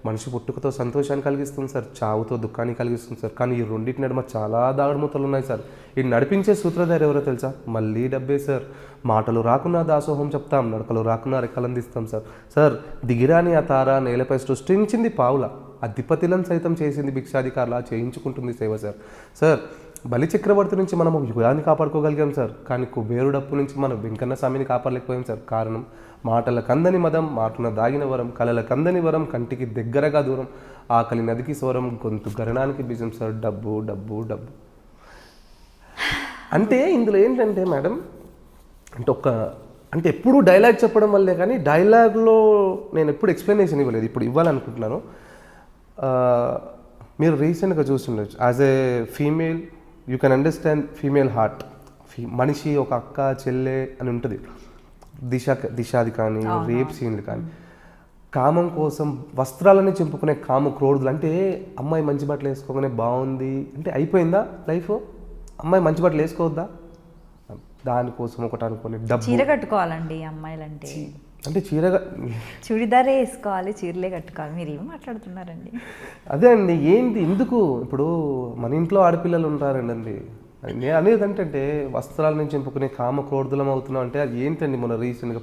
మనిషి పుట్టుకతో సంతోషాన్ని కలిగిస్తుంది సార్, చావుతో దుఃఖాన్ని కలిగిస్తుంది సార్. కానీ ఈ రెండింటి నడుమ చాలా దాగుడుమూతలు ఉన్నాయి సార్. ఈ నడిపించే సూత్రధారి ఎవరో తెలుసా? మళ్ళీ డబ్బే సార్. మాటలు రాకున్నా దాసోహం చెప్తాం, నడకలు రాకున్నా రెక్కలందిస్తాం సార్. సార్ దిగిరాని ఆ తార నేలపై సృష్టించింది పావుల, అధిపతులను సైతం చేసింది భిక్షాధికారులా చేయించుకుంటుంది సేవ సార్. సార్ బలి చక్రవర్తి నుంచి మనం ఒక యుగాన్ని కాపాడుకోగలిగాం సార్, కానీ కుబేరుడప్పు నుంచి మనం వెంకన్న స్వామిని కాపాడలేకపోయాం సార్. కారణం మాటల కందని మదం, మాటన దాగిన వరం, కలల కందని వరం, కంటికి దగ్గరగా దూరం, ఆకలి నదికి స్వరం, గొంతు గరణానికి బీజం సార్. డబ్బు డబ్బు డబ్బు అంటే ఇందులో ఏంటంటే మేడం, అంటే ఎప్పుడు డైలాగ్ చెప్పడం వల్లే, కానీ డైలాగ్లో నేను ఎప్పుడు ఎక్స్ప్లెనేషన్ ఇవ్వలేదు, ఇప్పుడు ఇవ్వాలనుకుంటున్నాను. మీరు రీసెంట్గా చూస్తుండొచ్చు, as a female you can understand female heart. మనిషి ఒక అక్క చెల్లె అని ఉంటుంది. దిశాది కానీ రేప్ సీన్లు కానీ, కామం కోసం వస్త్రాలని చెంపుకునే కామ క్రోధులు. అంటే అమ్మాయి మంచి బట్టలు వేసుకోగానే బాగుంది అంటే అయిపోయిందా లైఫ్? అమ్మాయి మంచి బట్టలు వేసుకోవద్దా? దానికోసం ఒకటి అనుకుని డబ్బు. చీర కట్టుకోవాలండి అమ్మాయిలంటే, అంటే చీరగా చుడిదారే వేసుకోవాలి, చీరలే కట్టుకోవాలి. మీరు ఏం మాట్లాడుతున్నారండి? అదే అండి, ఏంటి ఎందుకు? ఇప్పుడు మన ఇంట్లో ఆడపిల్లలు ఉంటారండి. నేను అనేది అంటే వస్త్రాల నుంచి చెంపుకునే కామ క్రోధులం అవుతున్నాం అంటే అది ఏంటండి? మన రీసెంట్గా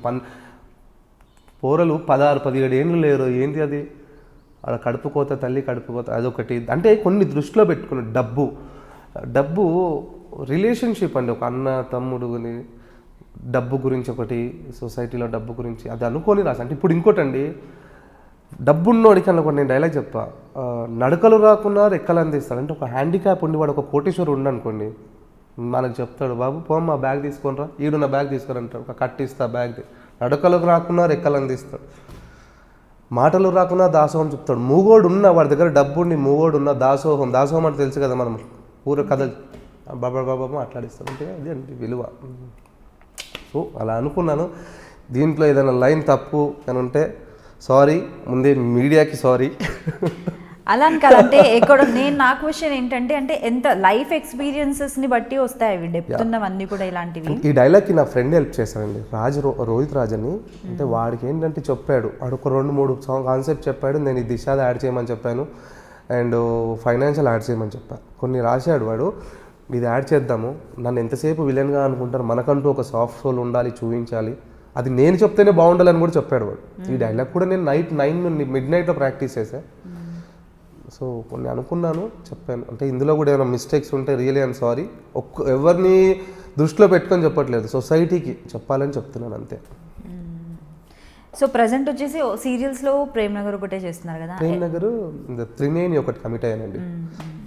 పోరలు 16-17 ఏళ్ళు లేరు, ఏంటి అది? అలా కడుపుకోత, తల్లి కడుపుకోత, అదొకటి. అంటే కొన్ని దృష్టిలో పెట్టుకుని డబ్బు రిలేషన్షిప్ అండి. ఒక అన్న తమ్ముడుని డబ్బు గురించి ఒకటి, సొసైటీలో డబ్బు గురించి అది అనుకొని రాసి. అంటే ఇప్పుడు ఇంకోటండి, డబ్బున్నోడికి అనుకోండి, నేను డైలాగ్ చెప్పా, నడకలు రాకున్నా రెక్కలు అందిస్తాడు. అంటే ఒక హ్యాండిక్యాప్ ఉండి వాడు ఒక కోటీశ్వరుడు ఉండనుకోండి, మనకు చెప్తాడు, బాబు పోమ్ మా బ్యాగ్ తీసుకొనిరా, ఈడు నా బ్యాగ్ తీసుకొని అంటాడు, ఒక కట్టిస్తా బ్యాగ్. నడకలు రాకున్నా రెక్కలు అందిస్తాడు, మాటలు రాకున్నా దాసోహం చెప్తాడు. మూగోడు ఉన్న వాడి దగ్గర డబ్బు ఉండి మూగోడు ఉన్న దాసోహం అంటే తెలుసు కదా, మనం ఊర కథలు బాబా మాట్లాడిస్తాం. అంటే అది అంటే విలువ. సో అలా అనుకున్నాను. దీంట్లో ఏదైనా లైన్ తప్పు అని ఉంటే సారీ, ముందే మీడియాకి సారీ. అలా అని కాదంటే ఎక్కడ నా క్వశ్చన్ ఏంటంటే, అంటే ఎంత లైఫ్ ఎక్స్పీరియన్సెస్ని బట్టి వస్తాయి అవి, డెప్త్ ఉన్నవన్నీ కూడా ఇలాంటివి. ఈ డైలాగ్కి నా ఫ్రెండ్ హెల్ప్ చేశానండి, రోహిత్ రాజ్ అని. అంటే వాడికి ఏంటంటే చెప్పాడు, వాడు ఒక 2-3 సాంగ్ కాన్సెప్ట్ చెప్పాడు. నేను ఈ దిశాది యాడ్ చేయమని చెప్పాను, అండ్ ఫైనాన్షియల్ యాడ్ చేయమని చెప్పాను. కొన్ని రాశాడు వాడు, ఇది యాడ్ చేద్దాము, నన్ను ఎంతసేపు విలన్గా అనుకుంటారు, మనకంటూ ఒక సాఫ్ట్ సోల్ ఉండాలి, చూపించాలి, అది నేను చెప్తేనే బాగుండాలని కూడా చెప్పాడు వాడు. ఈ డైలాగ్ కూడా నేను నైట్ 9 midnight ప్రాక్టీస్ చేశాను. సో కొన్ని అనుకున్నాను, చెప్పాను. అంటే ఇందులో కూడా ఏమైనా మిస్టేక్స్ ఉంటే రియలీ ఐఎమ్ సారీ. ఎవరిని దృష్టిలో పెట్టుకొని చెప్పట్లేదు, సొసైటీకి చెప్పాలని చెప్తున్నాను అంతే. సో ప్రజెంట్ వచ్చేసి సీరియల్స్లో ప్రేమ్ నగర్ ఒకటే చేస్తున్నారు కదా? ప్రేమ్ నగర్ త్రినేని ఒకటి కమిట్ అయ్యానండి.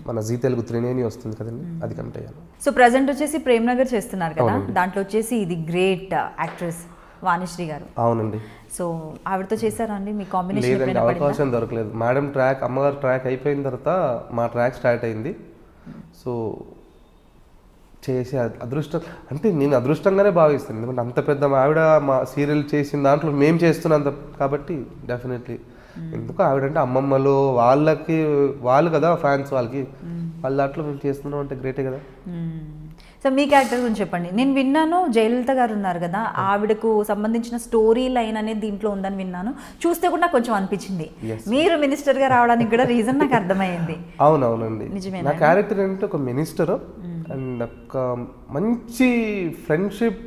మన జీ తెలుగు త్రినేని వస్తుంది కదండి, అది కమిట్ అయ్యాను. సో ప్రజెంట్ వచ్చేసి ప్రేమ్ నగర్ చేస్తున్నారు కదా, దాంట్లో వచ్చేసి ఇది గ్రేట్ యాక్ట్రెస్ వాణిశ్రీ గారు. అవునండి. సో ఆవిడతో చేశారా అండి మీ కాంబినేషన్? లేదండి, అవకాశం దొరకలేదు. మేడం ట్రాక్, అమ్మగారు ట్రాక్ అయిపోయిన తర్వాత మా ట్రాక్ స్టార్ట్ అయింది. సో చేసే అదృష్టం అంటే నేను అదృష్టంగానే భావిస్తాను, ఎందుకంటే అంత పెద్ద ఆవిడ మా సీరియల్ చేసిన దాంట్లో మేము చేస్తున్నాం కాబట్టి డెఫినెట్లీ. ఎందుకు ఆవిడంటే అమ్మమ్మలు వాళ్ళు కదా ఫ్యాన్స్, వాళ్ళ దాంట్లో మేము చేస్తున్నాం అంటే గ్రేటే కదా. సో మీ క్యారెక్టర్ గురించి చెప్పండి. నేను విన్నాను జయలలిత గారు ఉన్నారు కదా, ఆవిడకు సంబంధించిన స్టోరీ లైన్ అనేది దీంట్లో ఉందని విన్నాను. చూస్తే కూడా నాకు కొంచెం అనిపించింది, మీరు మినిస్టర్గా రావడానికి కూడా రీజన్ నాకు అర్థమైంది. అవునవునండి, నా క్యారెక్టర్ ఏంటంటే ఒక మినిస్టర్ అండ్ ఒక మంచి ఫ్రెండ్షిప్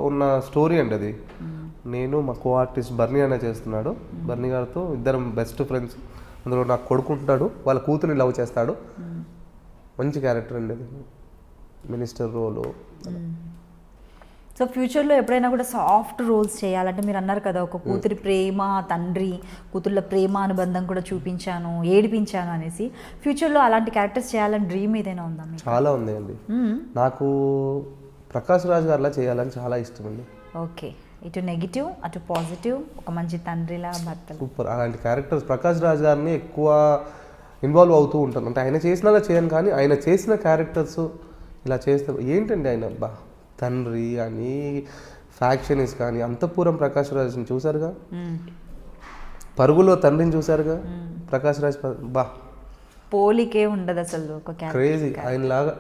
ఉన్న స్టోరీ అండి అది. నేను మా కో ఆర్టిస్ట్ బర్నీ అనే చేస్తున్నాడు, బర్నీ గారితో ఇద్దరం బెస్ట్ ఫ్రెండ్స్. అందులో నాకు కొడుకుంటాడు, వాళ్ళ కూతురిని లవ్ చేస్తాడు. మంచి క్యారెక్టర్ అండి అది, మినిస్టర్ రోలు. సో ఫ్యూచర్లో ఎప్పుడైనా కూడా సాఫ్ట్ రోల్స్ చేయాలంటే, మీరు అన్నారు కదా ఒక కూతురి ప్రేమ, తండ్రి కూతుర్ల ప్రేమ అనుబంధం కూడా చూపించాను, ఏడిపించాను అనేసి, ఫ్యూచర్లో అలాంటి క్యారెక్టర్స్ చేయాలని డ్రీమ్ ఏదైనా ఉందా? చాలా ఉంది అండి, నాకు ప్రకాష్ రాజ్ గారిలా చేయాలని చాలా ఇష్టం అండి. ఓకే, ఇటు నెగిటివ్ అటు పాజిటివ్, ఒక మంచి తండ్రిలా భర్త, సూపర్. అలాంటి క్యారెక్టర్స్ ప్రకాష్ రాజ్ గారిని ఎక్కువ ఇన్వాల్వ్ అవుతూ ఉంటాను. అంటే ఆయన చేసినలా చేయను, కానీ ఆయన చేసిన క్యారెక్టర్స్ ఇలా చేస్తారు ఏంటండి. ఆయన తండ్రి అని ఫ్యాక్షనిస్ కానీ, అంతఃపురం ప్రకాష్ రాజ్ని చూసారుగా, పరుగులో తండ్రిని చూసారుగా, ప్రకాష్ రాజ్ పోలికే ఉండదు అసలు ఒక క్యారెక్టర్. క్రేజీ ఆయనలాగా.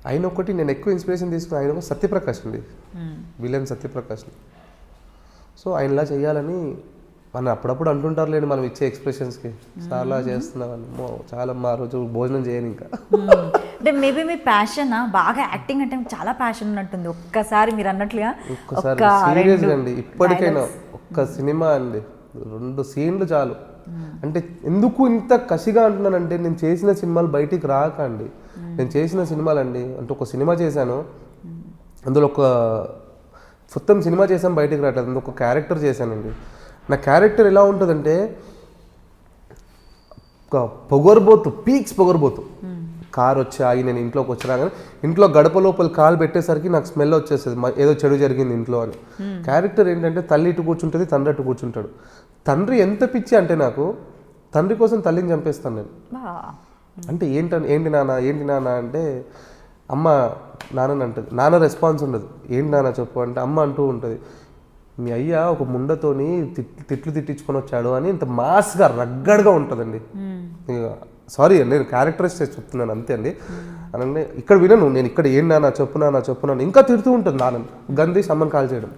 ఆయన ఒకటి నేను ఎక్కువ ఇన్స్పిరేషన్ తీసుకుని ఆయన ఒక సత్యప్రకాష్ అండి, విలన్ సత్యప్రకాష్. సో ఆయనలా చేయాలని మన అప్పుడప్పుడు అంటుంటారులేండి మనం ఇచ్చే ఎక్స్ప్రెషన్స్కి, చాలా చేస్తున్నామని. చాలా మా రోజు భోజనం చేయను ఇంకా. అంటే మేబీ మీ ప్యాషన్ బాగా యాక్టింగ్ అంటే చాలా ప్యాషన్ ఉన్నట్టుంది. ఒక్కసారి మీరు అన్నట్లుగా ఒక్కసారి సీరియస్గా అండి, ఇప్పటికైనా ఒక్క సినిమా అండి 2 సీన్లు చాలు. అంటే ఎందుకు ఇంత కసిగా అంటున్నానంటే నేను చేసిన సినిమాలు బయటికి రాక అండి. నేను చేసిన సినిమాలు అండి, అంటే ఒక సినిమా చేశాను, అందులో ఒక మొత్తం సినిమా చేసాను బయటికి రావట్లేదు, అందులో ఒక క్యారెక్టర్ చేశానండి. నా క్యారెక్టర్ ఎలా ఉంటుందంటే ఒక పొగరబోతు, పీక్స్ పొగరబోతు. కార్ వచ్చి ఆగి నేను ఇంట్లోకి వచ్చినా కానీ ఇంట్లో గడప లోపల కాలు పెట్టేసరికి నాకు స్మెల్ వచ్చేస్తుంది, ఏదో చెడు జరిగింది ఇంట్లో అని. క్యారెక్టర్ ఏంటంటే తల్లి ఇటు కూర్చుంటుంది, తండ్రి అటు కూర్చుంటాడు. తండ్రి ఎంత పిచ్చి అంటే నాకు, తండ్రి కోసం తల్లిని చంపేస్తాను నేను. అంటే ఏంటి నాన్న అంటే అమ్మ నాన్నని అంటుంది. నాన్న రెస్పాన్స్ ఉండదు. ఏంటి నాన్న చెప్పు అంటే అమ్మ అంటూ ఉంటుంది, మీ అయ్య ఒక ముండతోని తిట్లు తిట్టించుకొని వచ్చాడు అని ఇంత మాస్గా రగ్గడ్గా ఉంటుందండి. సారీ అండి, నేను క్యారెక్టరైజ్ చేసి చెప్తున్నాను అంతే అండి. అనగానే ఇక్కడ వినను నేను, ఇక్కడ ఏం నాన్న చెప్పున్నాను ఇంకా తిడుతూ ఉంటుంది నాన్నని. గంధీసి అమ్మని కాల్ చేయడం.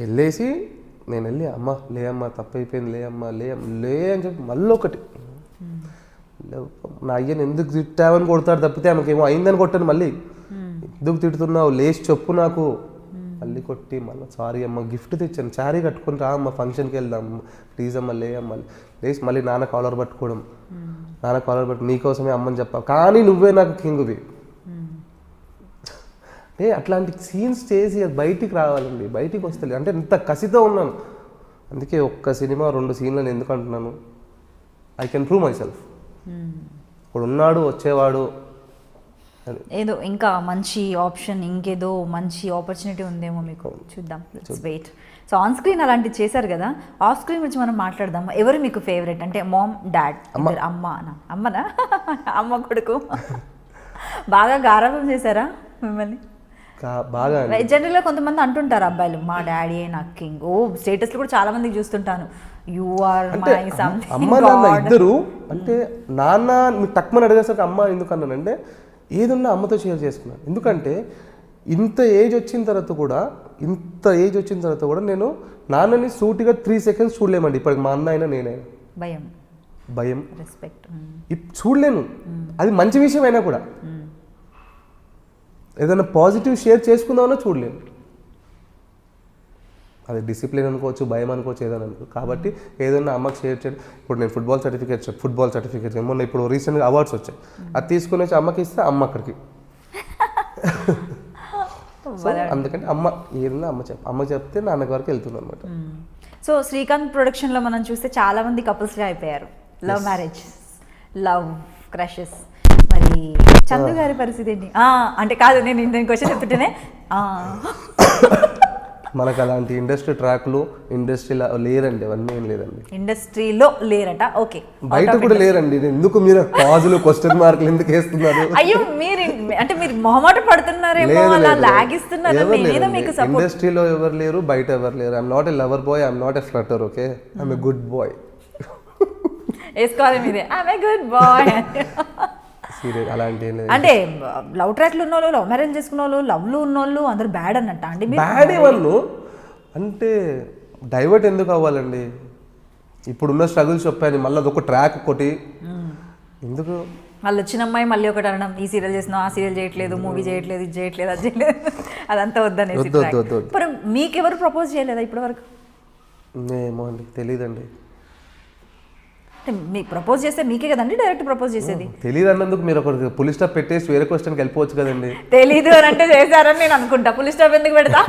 వెళ్ళేసి నేను వెళ్ళి అమ్మ లే అమ్మ తప్పైపోయింది, లే అని చెప్పి మళ్ళీ ఒకటి నా అయ్యని ఎందుకు తిట్టావని కొడతాడు తప్పితే ఆమెకేమో అయిందని కొట్టాను. మళ్ళీ ఎందుకు తిడుతున్నావు లేచి చెప్పు నాకు. మళ్ళీ కొట్టి మళ్ళీ సారీ అమ్మ గిఫ్ట్ తెచ్చాను, శారీ కట్టుకుని రా అమ్మ ఫంక్షన్కి వెళ్దాం ప్లీజ్ అమ్మ లే అమ్మ లేచి మళ్ళీ నాన్న కాలర్ పట్టుకోవడం. నాన్న కాలర్ పట్టు నీకోసమే అమ్మని చెప్పా కానీ నువ్వే నాకు కింగువి. అంటే అట్లాంటి సీన్స్ చేసి అది బయటికి రావాలండి, బయటికి వస్తుంది. అంటే ఇంత కసితో ఉన్నాను. అందుకే ఒక్క సినిమా 2 సీన్లను ఎందుకు అంటున్నాను, I can prove my self. ఇప్పుడు ఉన్నాడు వచ్చేవాడు ఏదో ఇంకా మంచి ఆప్షన్, ఇంకేదో మంచి ఆపర్చునిటీ ఉందేమో మీకు, చూద్దాం. Let's wait. So on screen అలాంటివి చేశారు కదా, ఆఫ్ స్క్రీన్ గురించి మనం మాట్లాడదాం. ఎవరు మీకు ఫేవరెట్? అంటే మామ్ డాడ్, అమ్మనా అమ్మ కొడుకు బాగా గారాబం చేశారా మిమ్మల్ని? బాగా. జనరల్గా కొంతమంది అంటుంటారు అబ్బాయిలు మా డాడీ నాకు కింగ్. స్టేటస్లో కూడా చాలా మందికి చూస్తుంటాను, యు ఆర్ మై సంథింగ్. అమ్మ నాన్న ఇద్దరు. అంటే నాన్న మీరు తక్కువ అడిగేసరికి అమ్మ ఎందుకు అన్నానంటే ఏదున్నా అమ్మతో షేర్ చేసుకున్నాను. ఎందుకంటే ఇంత ఏజ్ వచ్చిన తర్వాత కూడా నేను నాన్నని సూటిగా 3 seconds చూడలేమండి ఇప్పటికి. మా అన్న అయినా నేనైనా భయం రెస్పెక్ట్ చూడలేను. అది మంచి విషయం అయినా కూడా ఏదైనా పాజిటివ్ షేర్ చేసుకుందామన్నా చూడలేను. అది డిసిప్లిన్ అనుకోవచ్చు, భయం అనుకోవచ్చు, ఏదైనా అనుకోవచ్చు. కాబట్టి ఏదైనా అమ్మకి షేర్ చేయండి. ఇప్పుడు నేను ఫుట్బాల్ సర్టిఫికేట్ మొన్న ఇప్పుడు రీసెంట్గా అవార్డ్స్ వచ్చాయి, అది తీసుకుని వచ్చి అమ్మకి ఇస్తే అమ్మ అక్కడికి. సో అందుకంటే అమ్మ ఏదైనా అమ్మ చెప్తే నాన్నకి వరకు వెళ్తుంది అనమాట. సో శ్రీకాంత్ ప్రొడక్షన్లో మనం చూస్తే చాలా మంది కపుల్స్గా అయిపోయారు, లవ్ మ్యారేజ్, లవ్ క్రషెస్. మరి చందు గారి పరిస్థితి ఏంటి? అంటే కాదు, నేను క్వశ్చన్ చెప్తుంటేనే మనకు అలాంటి ఇండస్ట్రీ ట్రాక్లు ఇండస్ట్రీలో లేరండి, అవన్నీ ఏం లేదండి. ఇండస్ట్రీలో లేరట, ఓకే. బయట కూడా లేరండి. ఎందుకు మీరు పాజులు క్వశ్చన్ మార్కులు ఎందుకు వేస్తున్నారు? అయ్యో మీరు మొహమాట పడుతున్నారేమో, అలా లాగిస్తున్నారు. ఇండస్ట్రీలో ఎవరు లేరు, బయట ఎవరు లేరు. I'm not a lover boy, I'm not a flirter, okay, I'm a good boy. వేసుకోవాలి మీరే, ఐఎమ్ ఎ గుడ్ బాయ్. అలాంటి అంటే లవ్ ట్రాక్లు ఉన్నోళ్ళు, లవ్ మ్యారేజ్ చేసుకున్న వాళ్ళు, లవ్లు ఉన్నోళ్ళు అందరు బ్యాడ్ అన్నట్ట అండి? బ్యాడ్ వాళ్ళు అంటే డైవర్ట్ ఎందుకు అవ్వాలండి? ఇప్పుడున్న స్ట్రగుల్స్ చెప్పాను, మళ్ళీ అదొక ట్రాక్ ఒకటి ఎందుకు? వాళ్ళు వచ్చిన అమ్మాయి మళ్ళీ ఒకటి అనడం, ఈ సీరియల్ చేసినా ఆ సీరియల్ చేయట్లేదు, మూవీ చేయట్లేదు, ఇది చేయట్లేదు, అది చేయలేదు, అదంతా వద్దనేసి. మరి మీకెవరు ప్రపోజ్ చేయలేదా ఇప్పటి వరకు? ఏమో అండి, తెలీదండి. మీకు ప్రపోజ్ చేస్తే మీకే కదండి డైరెక్ట్ ప్రపోజ్ చేసేది. తెలియదు అన్నందుకు మీరు ఒక పులి స్టాప్ పెట్టేసి వేరే క్వశ్చన్కి వెళ్ళిపోవచ్చు కదండి. తెలీదు అని అంటే చేశారని నేను అనుకుంటా. పులి స్టాప్ ఎందుకు పెడతా?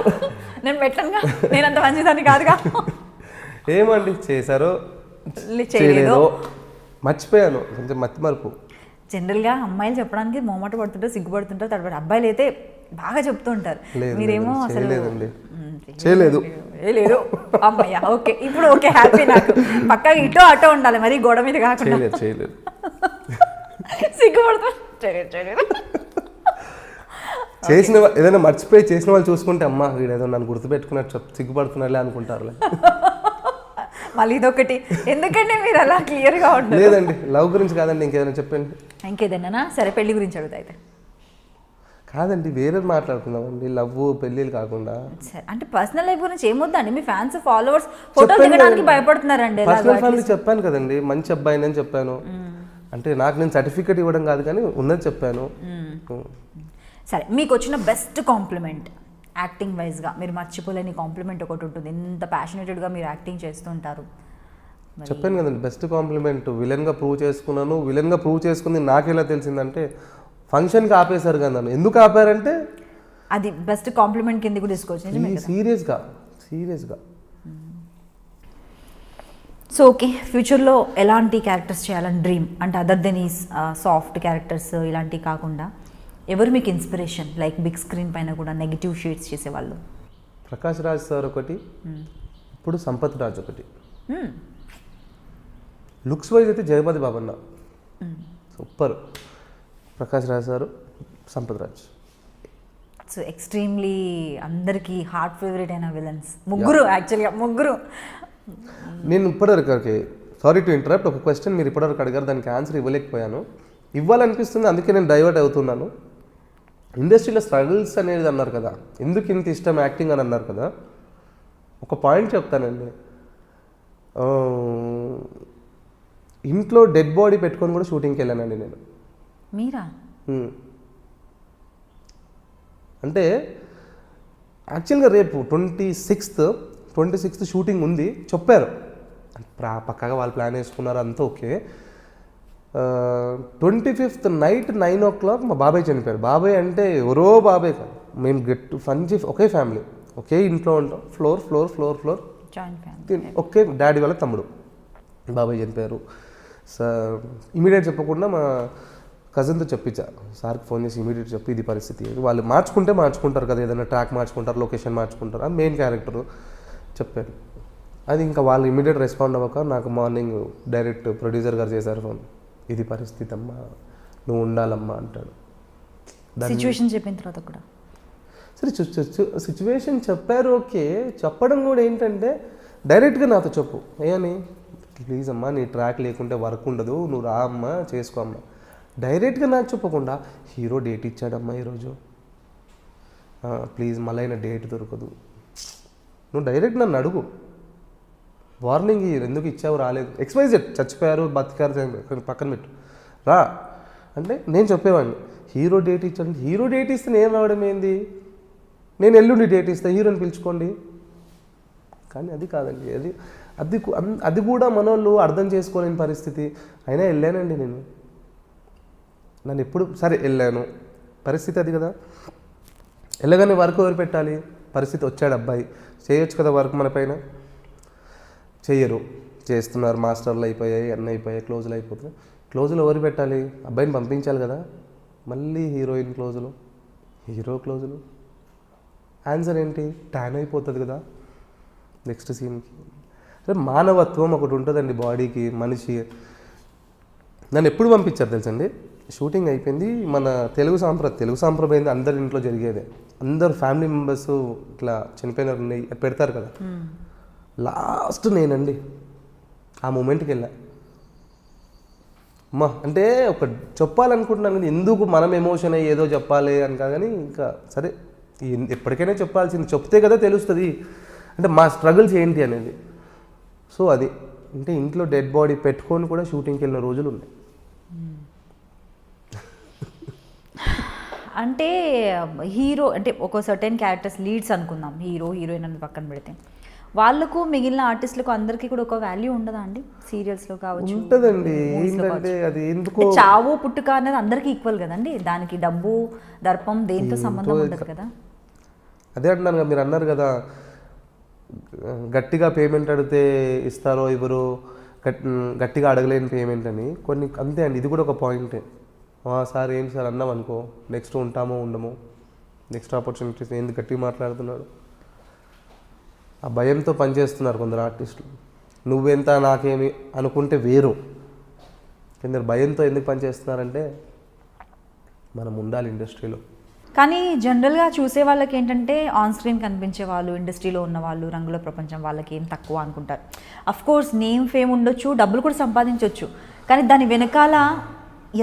నేను పెట్టనుగా, నేను అంత మంచిదాన్ని కాదుగా. ఏమండి చేశారో చేయలేదో మర్చిపోయాను, కొంచెం మతి మరుపు. జనరల్గా అమ్మాయిలు చెప్పడానికి మొహమాట పడుతుంటారు, సిగ్గుపడుతుంటారు, తడబడి. అబ్బాయిలు అయితే బాగా చెప్తూ ఉంటారు. మీరేమో అసలు చేయలేదు. అమ్మయ్య, ఓకే, ఇప్పుడు ఓకే, హ్యాపీ. నాకు పక్కగా ఇటో అటో ఉండాలి, మరి గోడ మీద కాకుండా. చేయలేదు. సిగ్గుపడుతూ చేసిన ఏదైనా మర్చిపోయి చేసిన వాళ్ళు చూసుకుంటే అమ్మ వీడు ఏదో నన్ను గుర్తుపెట్టుకున్నట్టు సిగ్గుపడుతున్నారులే అనుకుంటారు. మళ్ళీ ఇదొకటి ఎందుకంటే మీరు అలా క్లియర్గా ఉంటారు. లేదండి, లవ్ గురించి కాదండి, ఇంకేదైనా చెప్పండి. ఇంకేదన్నా సరే, పెళ్లి గురించి అడుగుతా అయితే. కాదండి, వేరే మాట్లాడుకుందామండి, లవ్ పెళ్ళిళ్ళు కాకుండా. సరే, అంటే పర్సనల్ లైఫ్ గురించి ఏమొద్దండి, మీ ఫ్యాన్స్ ఫాలోవర్స్ ఫోటోలు దిగడానికి భయపడుతున్నారండి. పర్సనల్ ఫ్యామిలీ చెప్పాను కదండి, మంచి అబ్బాయి అని చెప్పాను. అంటే నాకు నేను సర్టిఫికేట్ ఇవ్వడం కాదు కానీ ఉన్నది చెప్పాను. సరే, మీకు వచ్చిన బెస్ట్ కాంప్లిమెంట్ యాక్టింగ్ వైజ్గా, మీరు మర్చిపోలేని కాంప్లిమెంట్ ఒకటి ఉంటుంది, ఎంత ప్యాషనేటెడ్గా మీరు యాక్టింగ్ చేస్తుంటారు. చెప్పాను కదండి, బెస్ట్ కాంప్లిమెంట్ విలన్గా ప్రూవ్ చేసుకున్నాను. విలన్గా ప్రూవ్ చేసుకుంది నాకెలా తెలిసిందంటే ఫంక్షన్కి ఆపేశారు కదా నన్ను. ఎందుకు ఆపారంటే అది బెస్ట్ కాంప్లిమెంట్ కింద కూడా తీసుకోవచ్చు. సీరియస్గా. సో ఓకే, ఫ్యూచర్లో ఎలాంటి క్యారెక్టర్స్ చేయాలని డ్రీమ్, అంటే అదర్ దెన్ ఈ సాఫ్ట్ క్యారెక్టర్స్ ఇలాంటివి కాకుండా ఎవరు మీకు ఇన్స్పిరేషన్, లైక్ బిగ్ స్క్రీన్ పైన కూడా నెగిటివ్ షేడ్స్ చేసేవాళ్ళు? ప్రకాష్ రాజ్ సార్ ఒకటి, ఇప్పుడు సంపత్ రాజ్ ఒకటి. లుక్స్ వైజ్ అయితే జగపతి బాబన్న super, Prakash Raj sir, Sampath Raj. So ఎక్స్ట్రీమ్లీ అందరికీ హార్ట్ ఫేవరెట్ అయిన విలన్స్ ముగ్గురు, యాక్చువల్గా ముగ్గురు. నేను ఇప్పటివరకు, సారీ టు ఇంటరప్ట్, ఒక క్వశ్చన్ మీరు ఇప్పటివరకు అడిగారు, దానికి ఆన్సర్ ఇవ్వలేకపోయాను. ఇవ్వాలనిపిస్తుంది, అందుకే నేను డైవర్ట్ అవుతున్నాను. ఇండస్ట్రీలో స్ట్రగుల్స్ అనేది అన్నారు కదా, ఎందుకు ఇంత ఇష్టం యాక్టింగ్ అని అన్నారు కదా, ఒక పాయింట్ చెప్తానండి. ఇంట్లో డెడ్ బాడీ పెట్టుకొని కూడా షూటింగ్కి వెళ్ళానండి నేను. మీరా? అంటే యాక్చువల్గా రేపు 26th షూటింగ్ ఉంది చెప్పారు, పక్కగా వాళ్ళు ప్లాన్ వేసుకున్నారు, అంతా ఓకే. 25th నైట్ 9 o'clock మా బాబాయ్ చనిపోయారు. బాబాయ్ అంటే ఎవరో బాబాయ్ కాదు, మేము ఒకే ఫ్యామిలీ, ఒకే ఇంట్లో ఉంటాం, ఫ్లోర్ జాయింట్ ఫ్యామిలీ, ఒకే డాడీ వాళ్ళ తమ్ముడు. బాబాయ్ చనిపోయారు సార్. ఇమీడియట్ చెప్పకుండా మా కజిన్తో చెప్పించా, సార్కి ఫోన్ చేసి ఇమీడియట్ చెప్పి ఇది పరిస్థితి. వాళ్ళు మార్చుకుంటారు కదా, ఏదైనా ట్రాక్ మార్చుకుంటారు, లొకేషన్ మార్చుకుంటారు, ఆ మెయిన్ క్యారెక్టర్ చెప్పాను. అది ఇంకా వాళ్ళు ఇమీడియట్ రెస్పాండ్ అవ్వక నాకు మార్నింగ్ డైరెక్ట్ ప్రొడ్యూసర్ గారు చేశారు ఫోన్, ఇది పరిస్థితి అమ్మా, నువ్వు ఉండాలమ్మా అంటాడు. సిచ్యువేషన్ చెప్పిన తర్వాత కూడా సరే సిచ్యువేషన్ చెప్పారు, ఓకే. చెప్పడం కూడా ఏంటంటే డైరెక్ట్గా నాతో చెప్పు, ఏమని, ప్లీజ్ అమ్మా నీ ట్రాక్ లేకుంటే వర్క్ ఉండదు, నువ్వు రా అమ్మా చేసుకో అమ్మా. డైరెక్ట్గా నాకు చెప్పకుండా హీరో డేట్ ఇచ్చాడమ్మా ఈరోజు, ప్లీజ్ మళ్ళీ అయినా డేట్ దొరకదు, నువ్వు డైరెక్ట్ నన్ను అడుగు, వార్నింగ్ ఎందుకు ఇచ్చావు, రాలేదు, XYZ చచ్చిపోయారు బతికారు పక్కన పెట్టు, రా అంటే నేను చెప్పేవాడిని. హీరో డేట్ ఇచ్చాడు, హీరో డేట్ ఇస్తే నేను రావడం ఏంది, నేను ఎల్లుండి డేట్ ఇస్తే హీరోని పిలుచుకోండి. కానీ అది కాదండి, అది కూడా మనోళ్ళు అర్థం చేసుకోలేని పరిస్థితి. అయినా వెళ్ళానండి నేను, నన్ను ఎప్పుడు సరే వెళ్ళాను, పరిస్థితి అది కదా. వెళ్ళగానే వర్క్ ఎవరు పెట్టాలి, పరిస్థితి వచ్చాడు అబ్బాయి, చేయొచ్చు కదా వర్క్ మన పైన, చెయ్యరు, చేస్తున్నారు, మాస్టర్లు అయిపోయాయి, అన్నీ అయిపోయాయి, క్లోజులు అయిపోతాయి. క్లోజులు ఎవరు పెట్టాలి, అబ్బాయిని పంపించాలి కదా. మళ్ళీ హీరోయిన్ క్లోజులు, హీరో క్లోజులు, ఆన్సర్ ఏంటి, ట్యాన్ అయిపోతుంది కదా నెక్స్ట్ సీన్కి. అంటే మానవత్వం ఒకటి ఉంటుందండి బాడీకి, మనిషి. నన్ను ఎప్పుడు పంపించారు తెలుసండి, షూటింగ్ అయిపోయింది, మన తెలుగు సాంప్రదాయం అందరి ఇంట్లో జరిగేదే, అందరు ఫ్యామిలీ మెంబర్స్ ఇట్లా చనిపోయినారు పెడతారు కదా, లాస్ట్ నేనండి ఆ మూమెంట్కి వెళ్ళా. అమ్మా అంటే ఒక చెప్పాలనుకుంటున్నాను కానీ ఎందుకు మనం ఎమోషన్ అయ్యి ఏదో చెప్పాలి అని కానీ, ఇంకా సరే ఎప్పటికైనా చెప్పాల్సింది, చెప్తే కదా తెలుస్తుంది అంటే మా స్ట్రగుల్స్ ఏంటి అనేది. సో అది అంటే ఇంట్లో డెడ్ బాడీ పెట్టుకొని కూడా షూటింగ్కి వెళ్ళిన రోజులు ఉన్నాయి. అంటే హీరో అంటే ఒక సర్టెన్ క్యారెక్టర్స్ లీడ్స్ అనుకుందాం, హీరో హీరోయిన్ అని పక్కన పెడితే, వాళ్ళకు మిగిలిన ఆర్టిస్టులకు అందరికీ కూడా ఒక వాల్యూ ఉండదా అండి? సీరియల్స్లో కావచ్చు, ఉంటుందండి. ఏంటంటే అది ఎందుకు చావు పుట్టుక అనేది అందరికీ ఈక్వల్ కదండి, దానికి డబ్బు దర్పం దేంతో సంబంధం ఉండదు కదా. అదే అంటున్నాను కదా, మీరు అన్నారు కదా గట్టిగా పేమెంట్ అడిగితే ఇస్తారో ఇవ్వరు, గట్టిగా అడగలేని పేమెంట్ అని. కొన్ని అంతే అండి, ఇది కూడా ఒక పాయింటే. సార్ ఏంటి సార్ అన్నాం అనుకో, నెక్స్ట్ ఉంటామో ఉండమో, నెక్స్ట్ ఆపర్చునిటీస్ ఎందుకు గట్టిగా మాట్లాడుతున్నాడు, ఆ భయంతో పనిచేస్తున్నారు కొందరు ఆర్టిస్టులు. నువ్వెంత నాకేమి అనుకుంటే వేరు, కొందరు భయంతో ఎందుకు పనిచేస్తున్నారంటే మనం ఉండాలి ఇండస్ట్రీలో. కానీ జనరల్గా చూసే వాళ్ళకి ఏంటంటే ఆన్ స్క్రీన్ కనిపించే వాళ్ళు, ఇండస్ట్రీలో ఉన్న వాళ్ళు, రంగుల ప్రపంచం వాళ్ళకి ఏం తక్కువ అనుకుంటారు. అఫ్ కోర్స్ నేమ్ ఫేమ్ ఉండొచ్చు, డబ్బులు కూడా సంపాదించవచ్చు, కానీ దాని వెనకాల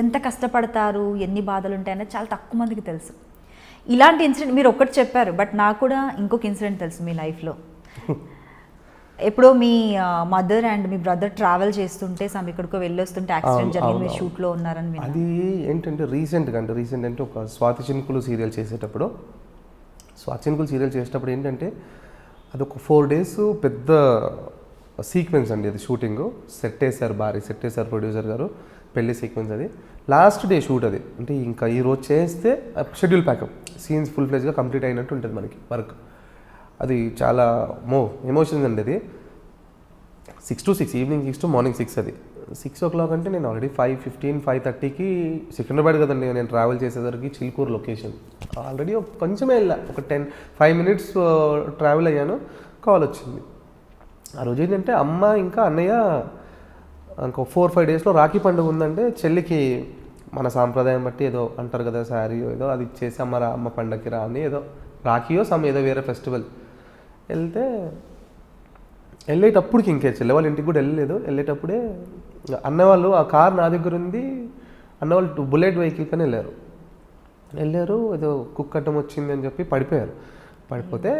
ఎంత కష్టపడతారు, ఎన్ని బాధలు ఉంటాయనేది చాలా తక్కువ మందికి తెలుసు. ఇలాంటి ఇన్సిడెంట్ మీరు ఒక్కటి చెప్పారు, బట్ నాకు కూడా ఇంకొక ఇన్సిడెంట్ తెలుసు మీ లైఫ్లో. ఎప్పుడో మీ మదర్ అండ్ మీ బ్రదర్ ట్రావెల్ చేస్తుంటే ఎక్కడికో వెళ్ళొస్తుంటే యాక్సిడెంట్ జరిగి మీరు షూట్లో ఉన్నారని విన్నాను. అది ఏంటంటే రీసెంట్ అంటే ఒక స్వాతి చినుకులు సీరియల్ చేసేటప్పుడు ఏంటంటే అది ఒక 4 days పెద్ద సీక్వెన్స్ అండి. అది షూటింగ్ సెట్ వేశారు, భారీ సెట్ వేశారు ప్రొడ్యూసర్ గారు, పెళ్లి సీక్వెన్స్. అది లాస్ట్ డే షూట్. అది అంటే ఇంకా ఈరోజు చేస్తే షెడ్యూల్ ప్యాకప్ సీన్స్ ఫుల్ ఫ్లెజ్గా కంప్లీట్ అయినట్టు ఉంటుంది మనకి వర్క్. అది చాలా ఎమోషన్స్ అండి. అది 6 to 6, ఈవినింగ్ 6 to మార్నింగ్ 6. అది 6 o'clock అంటే నేను ఆల్రెడీ 5:15, 5:30కి సికింద్రాబాద్ కదండి నేను ట్రావెల్ చేసేసరికి చిలుకూరు లొకేషన్. ఆల్రెడీ కొంచెమే వెళ్ళా, ఒక 5 minutes ట్రావెల్ అయ్యాను, కాల్ వచ్చింది. ఆ రోజు ఏంటంటే అమ్మ ఇంకా అన్నయ్య ఇంకో 4-5 daysలో రాఖీ పండుగ ఉందంటే చెల్లికి మన సాంప్రదాయం బట్టి ఏదో అంటారు కదా, శారీ ఏదో అది ఇచ్చేసి అమ్మ పండగకి రా అని, ఏదో రాఖీయో ఏదో వేరే ఫెస్టివల్ వెళ్ళేటప్పటికి ఇంకే చెల్లె వాళ్ళ ఇంటికి కూడా వెళ్ళేటప్పుడే అన్నవాళ్ళు ఆ కార్ నా దగ్గర ఉంది, అన్నవాళ్ళు బుల్లెట్ వెహికల్ కానీ వెళ్ళారు. ఏదో కుక్కట్టం వచ్చింది అని చెప్పి పడిపోతే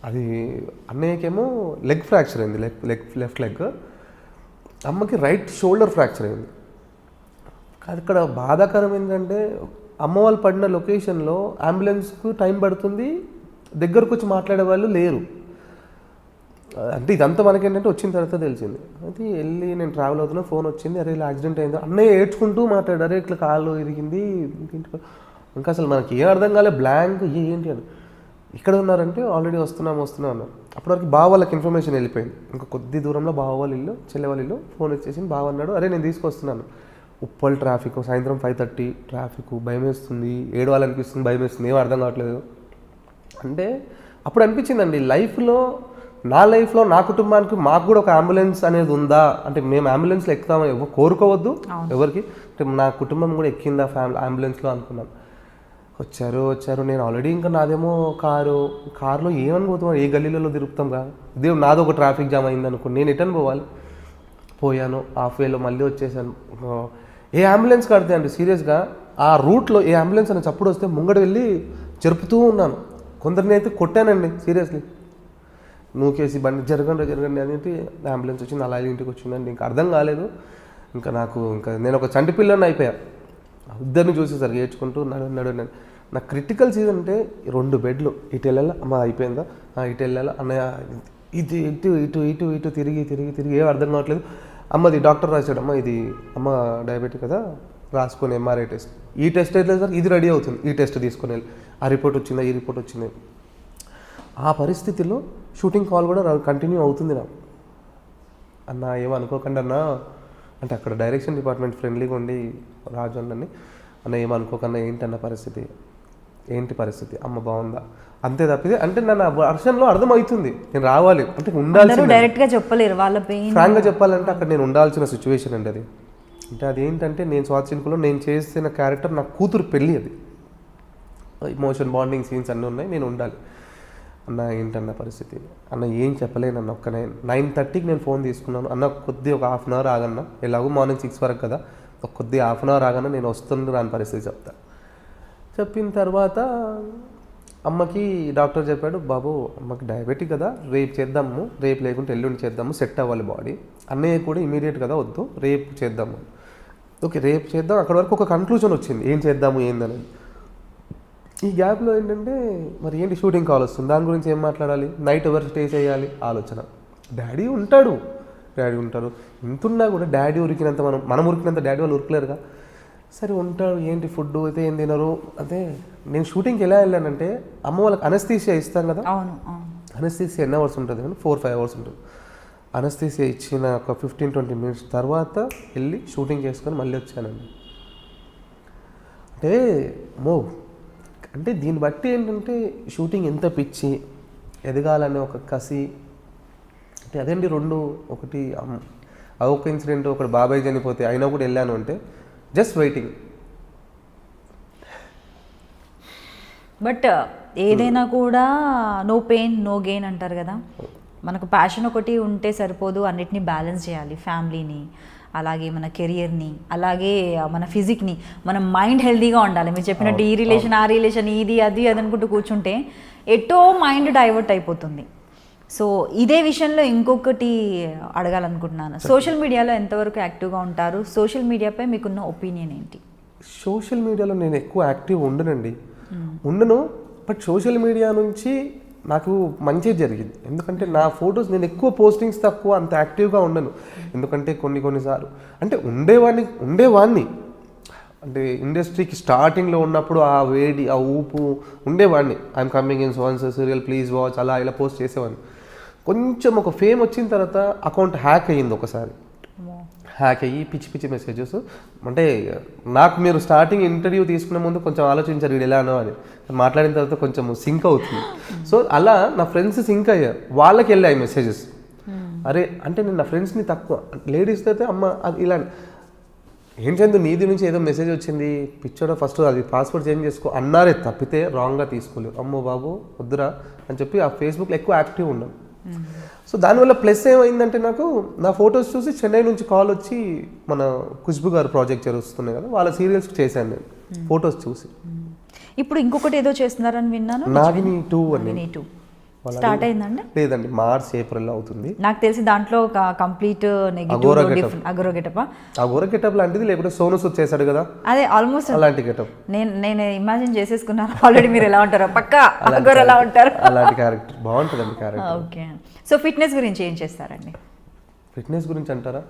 అది అన్నయ్యకేమో లెగ్ ఫ్రాక్చర్ అయింది, లెఫ్ట్ లెగ్. అమ్మకి రైట్ షోల్డర్ ఫ్రాక్చర్ అయింది. అది ఇక్కడ బాధాకరం ఏంటంటే అమ్మ వాళ్ళు పడిన లొకేషన్లో అంబులెన్స్కు టైం పడుతుంది, దగ్గరకు వచ్చి మాట్లాడే వాళ్ళు లేరు. అంటే ఇదంతా మనకేంటంటే వచ్చిన తర్వాత తెలిసింది. అయితే వెళ్ళి నేను ట్రావెల్ అవుతున్నా, ఫోన్ వచ్చింది, అరే ఇలా యాక్సిడెంట్ అయిందో. అన్నయ్య ఏడ్చుకుంటూ మాట్లాడారు, అరే ఇట్లా కాళ్ళు ఇరిగింది. ఇంకా అసలు మనకి ఏం అర్థం కాలే, బ్లాంక్ ఏంటి అని. ఇక్కడ ఉన్నారంటే ఆల్రెడీ వస్తున్నాం అన్నారు. అప్పటివరకు బావ వాళ్ళకి ఇన్ఫర్మేషన్ వెళ్ళిపోయింది. ఇంకా కొద్ది దూరంలో బావ వాళ్ళ ఇల్లు, చెల్లె వాళ్ళ ఇల్లు. ఫోన్ వచ్చేసి బావ అన్నాడు, అరే నేను తీసుకొస్తున్నాను. ఉప్పల్ ట్రాఫిక్, సాయంత్రం 5:30 ట్రాఫిక్, భయం వేస్తుంది, ఏడవాలనిపిస్తుంది, భయం వేస్తుంది, ఏం అర్థం కావట్లేదు. అంటే అప్పుడు అనిపించిందండి నా లైఫ్లో నా కుటుంబానికి మాకు కూడా ఒక అంబులెన్స్ అనేది ఉందా, అంటే మేము అంబులెన్స్లో ఎక్కుతామో కోరుకోవద్దు ఎవరికి, అంటే నా కుటుంబం కూడా ఎక్కిందా అంబులెన్స్లో అనుకున్నాను. వచ్చారు. నేను ఆల్రెడీ ఇంకా నాదేమో కారులో ఏమనుకోతాం, ఏ గల్లీలలో తిరుగుతాంగా, ఇదే నాదో ఒక ట్రాఫిక్ జామ్ అయింది అనుకో, నేను ఎటని పోయాను. హాఫ్వేలో మళ్ళీ వచ్చేసాను. ఏ అంబులెన్స్ కడితే అండి సీరియస్గా ఆ రూట్లో ఏ అంబులెన్స్ అని చప్పుడు వస్తే ముంగడ వెళ్ళి జరుపుతూ ఉన్నాను. కొందరిని అయితే కొట్టానండి సీరియస్లీ, నూకేసి బండి జరగండి అనేది. అంబులెన్స్ వచ్చింది, అలా ఇంటికి వచ్చిందండి. ఇంకా అర్థం కాలేదు. ఇంకా నేను ఒక చంటి పిల్లని అయిపోయా. ఇద్దరిని చూసేసరికి ఏడ్చుకుంటూ నడు. నా క్రిటికల్ సీజన్ అంటే 2 బెడ్లు, ఇటు వెళ్ళాలా అమ్మ అయిపోయిందా, ఇటు వెళ్ళాలా అన్నయ్య, ఇటు తిరిగి ఏం అర్థం కావట్లేదు. అమ్మది డాక్టర్ రాశాడు, అమ్మ డయాబెటిక్ కదా, రాసుకొని MRI టెస్ట్. ఈ టెస్ట్ అయితే సార్ ఇది రెడీ అవుతుంది, ఈ టెస్ట్ తీసుకొని వెళ్ళి ఆ రిపోర్ట్ వచ్చిందా, ఈ రిపోర్ట్ వచ్చింది. ఆ పరిస్థితిలో షూటింగ్ కాల్ కూడా కంటిన్యూ అవుతుంది నాకు. అన్న ఏమనుకోకండి అన్న అంటే అక్కడ డైరెక్షన్ డిపార్ట్మెంట్ ఫ్రెండ్లీగా ఉండి రాజు అన్న ఏమనుకోకన్నా ఏంటి పరిస్థితి అమ్మ బాగుందా అంతే తప్పితే, అంటే నన్ను వర్షన్లో అర్థమవుతుంది నేను రావాలి అంటే ఉండాల్సిన, డైరెక్ట్గా చెప్పలేరు వాళ్ళ పెయిన్. ఫ్రాంక్గా చెప్పాలంటే అక్కడ నేను ఉండాల్సిన సిచ్యువేషన్ అండి అది. అంటే అదేంటంటే నేను స్వాతి చినుకులో నేను చేసిన క్యారెక్టర్ నా కూతురు పెళ్ళి, అది ఇమోషన్ బాండింగ్ సీన్స్ అన్నీ ఉన్నాయి, నేను ఉండాలి. అన్న ఏంటన్న పరిస్థితి అన్న ఏం చెప్పలేనన్న. 9:30కి నేను ఫోన్ తీసుకున్నాను, అన్న కొద్ది ఒక 1/2 hour ఆగన్నా, ఎలాగో మార్నింగ్ 6 వరకు కదా, కొద్ది 1/2 hour ఆగన్నా నేను వస్తుంది రాని పరిస్థితి చెప్పిన తర్వాత అమ్మకి డాక్టర్ చెప్పాడు, బాబు అమ్మకి డయాబెటిక్ కదా, రేపు చేద్దాము, రేపు లేకుంటే ఎల్లుండి చేద్దాము, సెట్ అవ్వాలి బాడీ. అన్నయ్య కూడా ఇమీడియట్ కదా వద్దు, రేపు చేద్దాము. ఓకే రేపు చేద్దాం. అక్కడ వరకు ఒక కన్క్లూజన్ వచ్చింది ఏం చేద్దాము ఏందనేది. ఈ గ్యాప్లో ఏంటంటే మరి ఏంటి షూటింగ్ కాల్ వస్తుంది, దాని గురించి ఏం మాట్లాడాలి, నైట్ ఎవరు స్టే చేయాలి ఆలోచన. డాడీ ఉంటారు, ఇంతున్నా కూడా డాడీ ఉరికినంత మనం ఉరికినంత డాడీ వాళ్ళు ఉరకలేరుగా. సరే ఉంటాడు, ఏంటి ఫుడ్ అయితే ఏం తినరు. అంటే నేను షూటింగ్కి ఎలా వెళ్ళానంటే అమ్మ వాళ్ళకి అనస్థీసియా ఇస్తాం కదా, అనస్థీసియా ఎన్ని అవర్స్ ఉంటుంది కానీ 4-5 hours ఉంటుంది. అనస్థీసియా ఇచ్చిన ఒక 15-20 minutes తర్వాత వెళ్ళి షూటింగ్ చేసుకొని మళ్ళీ వచ్చానండి. అంటే దీన్ని బట్టి ఏంటంటే షూటింగ్ ఎంత పిచ్చి, ఎదగాలనే ఒక కసి. అంటే అదేంటి 2 ఒకటి ఒక ఇన్సిడెంట్, ఒకటి బాబాయ్ చనిపోతే అయినా కూడా వెళ్ళాను అంటే జస్ట్ వెయిటింగ్. బట్ ఏదైనా కూడా నో పెయిన్ నో గెయిన్ అంటారు కదా, మనకు ప్యాషన్ ఒకటి ఉంటే సరిపోదు, అన్నిటినీ బ్యాలెన్స్ చేయాలి. ఫ్యామిలీని, అలాగే మన కెరియర్ని, అలాగే మన ఫిజిక్ని, మన మైండ్ హెల్తీగా ఉండాలి. మీరు చెప్పినట్టు ఈ రిలేషన్ ఆ రిలేషన్ ఇది అది అది అనుకుంటూ కూర్చుంటే ఎటో మైండ్ డైవర్ట్ అయిపోతుంది. సో ఇదే విషయంలో ఇంకొకటి అడగాలనుకుంటున్నాను, సోషల్ మీడియాలో ఎంతవరకు యాక్టివ్గా ఉంటారు? సోషల్ మీడియాపై మీకున్న ఒపీనియన్ ఏంటి? సోషల్ మీడియాలో నేను ఎక్కువ యాక్టివ్ ఉండను. బట్ సోషల్ మీడియా నుంచి నాకు మంచి జరిగింది. ఎందుకంటే నా ఫొటోస్ నేను ఎక్కువ పోస్టింగ్స్ తక్కువ, అంత యాక్టివ్గా ఉండను. ఎందుకంటే కొన్నిసార్లు అంటే ఉండేవాడిని అంటే ఇండస్ట్రీకి స్టార్టింగ్లో ఉన్నప్పుడు ఆ వేడి ఆ ఊపు ఉండేవాడిని. I'm coming in sons serial please watch అలా ఇలా పోస్ట్ చేసేవాడిని. కొంచెం ఒక ఫేమ్ వచ్చిన తర్వాత అకౌంట్ హ్యాక్ అయ్యింది ఒకసారి. హ్యాక్ అయ్యి పిచ్చి మెసేజెస్. అంటే నాకు మీరు స్టార్టింగ్ ఇంటర్వ్యూ తీసుకునే ముందు కొంచెం ఆలోచించారు వీడు ఎలానో అని, మాట్లాడిన తర్వాత కొంచెం సింక్ అవుతుంది. సో అలా నా ఫ్రెండ్స్ సింక్ అయ్యారు, వాళ్ళకి వెళ్ళాయి మెసేజెస్. అరే అంటే నేను నా ఫ్రెండ్స్ని తక్కువ, లేడీస్ అయితే అమ్మ అది ఇలా ఏం చందు నీది నుంచి ఏదో మెసేజ్ వచ్చింది పిచ్చోడా ఫస్ట్ అది పాస్వర్డ్ చేంజ్ చేసుకో అన్నారే తప్పితే రాంగ్గా తీసుకోలేరు. అమ్మో బాబు వద్దురా అని చెప్పి ఆ ఫేస్బుక్లో ఎక్కువ యాక్టివ్ ఉన్నాను. సో దానివల్ల ప్లస్ ఏమైందంటే నాకు నా ఫొటోస్ చూసి చెన్నై నుంచి కాల్ వచ్చి మన ఖుష్బు గారు ప్రాజెక్ట్ జరుగుతున్నాయి కదా, వాళ్ళ సీరియల్స్కి చేశాను నేను ఫొటోస్ చూసి. ఇప్పుడు ఇంకొకటి ఏదో చేస్తున్నారని విన్నాను, నాగిని 2 అని స్టార్ట్ అయిందండి? లేదండి, మార్చ్ ఏప్రిల్ అవుతుంది. నాకు తెలిసి దాంట్లో ఒక కంప్లీట్ అగోరా గెటప్ లాంటిది, లేకపోతే సోను సూద్ చేశాడు కదా అదే ఆల్మోస్ట్ అలాంటి గెటప్ నేను ఇమాజిన్ చేసేసుకున్నాను ఆల్రెడీ. మీరు ఎలా ఉంటారో పక్కా అగోరా ఎలా ఉంటారు, అలాంటి క్యారెక్టర్ బాగుంటుందండి క్యారెక్టర్. ఓకే. సో ఫిట్నెస్ గురించి ఏం చేస్తారండి? ఫిట్నెస్ గురించి అంటారా,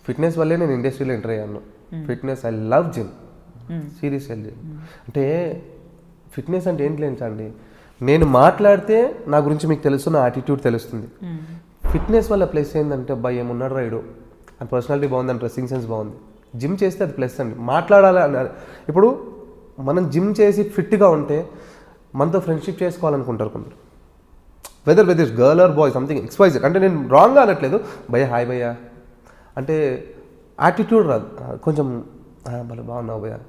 ఫిట్నెస్ వల్లే నేను ఇండస్ట్రీలో ఎంటర్ అయ్యాను. Fitness I love gym, serious gym. అంటే ఫిట్నెస్ అంటే ఏంటి లేండి, నేను మాట్లాడితే నా గురించి మీకు తెలుసు, నా యాటిట్యూడ్ తెలుస్తుంది. ఫిట్నెస్ వల్ల ప్లస్ ఏంటంటే అబ్బాయి ఏమున్నాడు రైడు, అని పర్సనాలిటీ బాగుంది, అని డ్రెస్సింగ్ సెన్స్ బాగుంది. జిమ్ చేస్తే అది ప్లస్ అండి. మాట్లాడాలి అన్నారు ఇప్పుడు మనం జిమ్ చేసి ఫిట్గా ఉంటే మనతో ఫ్రెండ్షిప్ చేసుకోవాలనుకుంటారు కొందరు, whether girl or boy something XYZ. అంటే నేను రాంగ్గా అనట్లేదు, భయ్య హాయ్ భయ్య అంటే యాటిట్యూడ్ రాదు, కొంచెం భలే బాగున్నావు భయ్య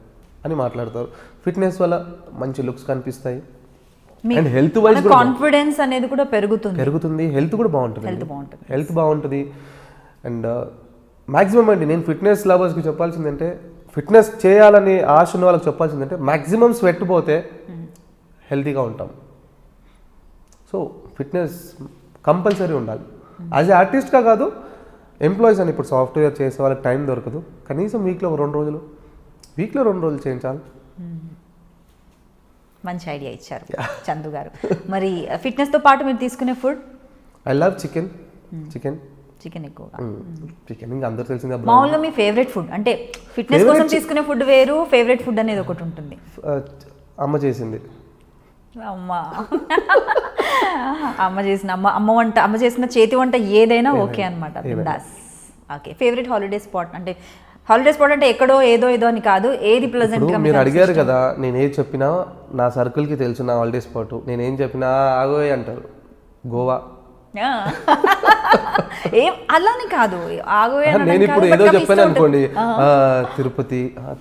అని మాట్లాడతారు. ఫిట్నెస్ వల్ల మంచి లుక్స్ కనిపిస్తాయి అండ్ హెల్త్ వైజ్ కాన్ఫిడెన్స్ అనేది కూడా పెరుగుతుంది, హెల్త్ కూడా హెల్త్ బాగుంటుంది. అండ్ మ్యాక్సిమం అండి నేను ఫిట్నెస్ లవర్స్కి చెప్పాల్సిందంటే, ఫిట్నెస్ చేయాలని ఆశ ఉన్న వాళ్ళకి చెప్పాల్సిందంటే మ్యాక్సిమం స్వెట్ పోతే హెల్తీగా ఉంటాం. సో ఫిట్నెస్ కంపల్సరీ ఉండాలి. యాజ్ ఏ ఆర్టిస్ట్గా కాదు, ఎంప్లాయీస్ అని ఇప్పుడు సాఫ్ట్వేర్ చేసే వాళ్ళకి టైం దొరకదు, కనీసం వీక్లో 2 రోజులు చేయించాలి. మంచి ఐడియా ఇచ్చారు చందు గారు. మరి ఫిట్నెస్తో పాటు మీరు తీసుకునే ఫుడ్? ఐ లవ్ చికెన్ ఎక్కువగా. చికెన్ ఇంకా అందరూ తెలిసిందే. మామూలుగా మీ ఫేవరెట్ ఫుడ్ అంటే ఫిట్నెస్ కోసం తీసుకునే ఫుడ్ వేరు, ఫేవరెట్ ఫుడ్ అనేది ఒకటి ఉంటుంది. అమ్మ చేసింది, అమ్మ చేసిన చేతి వంట ఏదైనా ఓకే అనమాట. ఓకే. ఫేవరెట్ హాలిడే స్పాట్ అంటే ఎక్కడో ఏదో అని కాదు, ఏది ప్లెజెంట్ గా? మీరు అడిగారు కదా, నేను ఏది చెప్పినా నా సర్కిల్కి తెలుసు నా హాలిడే స్పాట్. నేను ఏం చెప్పినా ఆగోయ్ అంటారు. గోవా. ఏం అలానే కాదు, ఆగోయ్ నేను ఇప్పుడు ఏదో చెప్పాను అనుకోండి,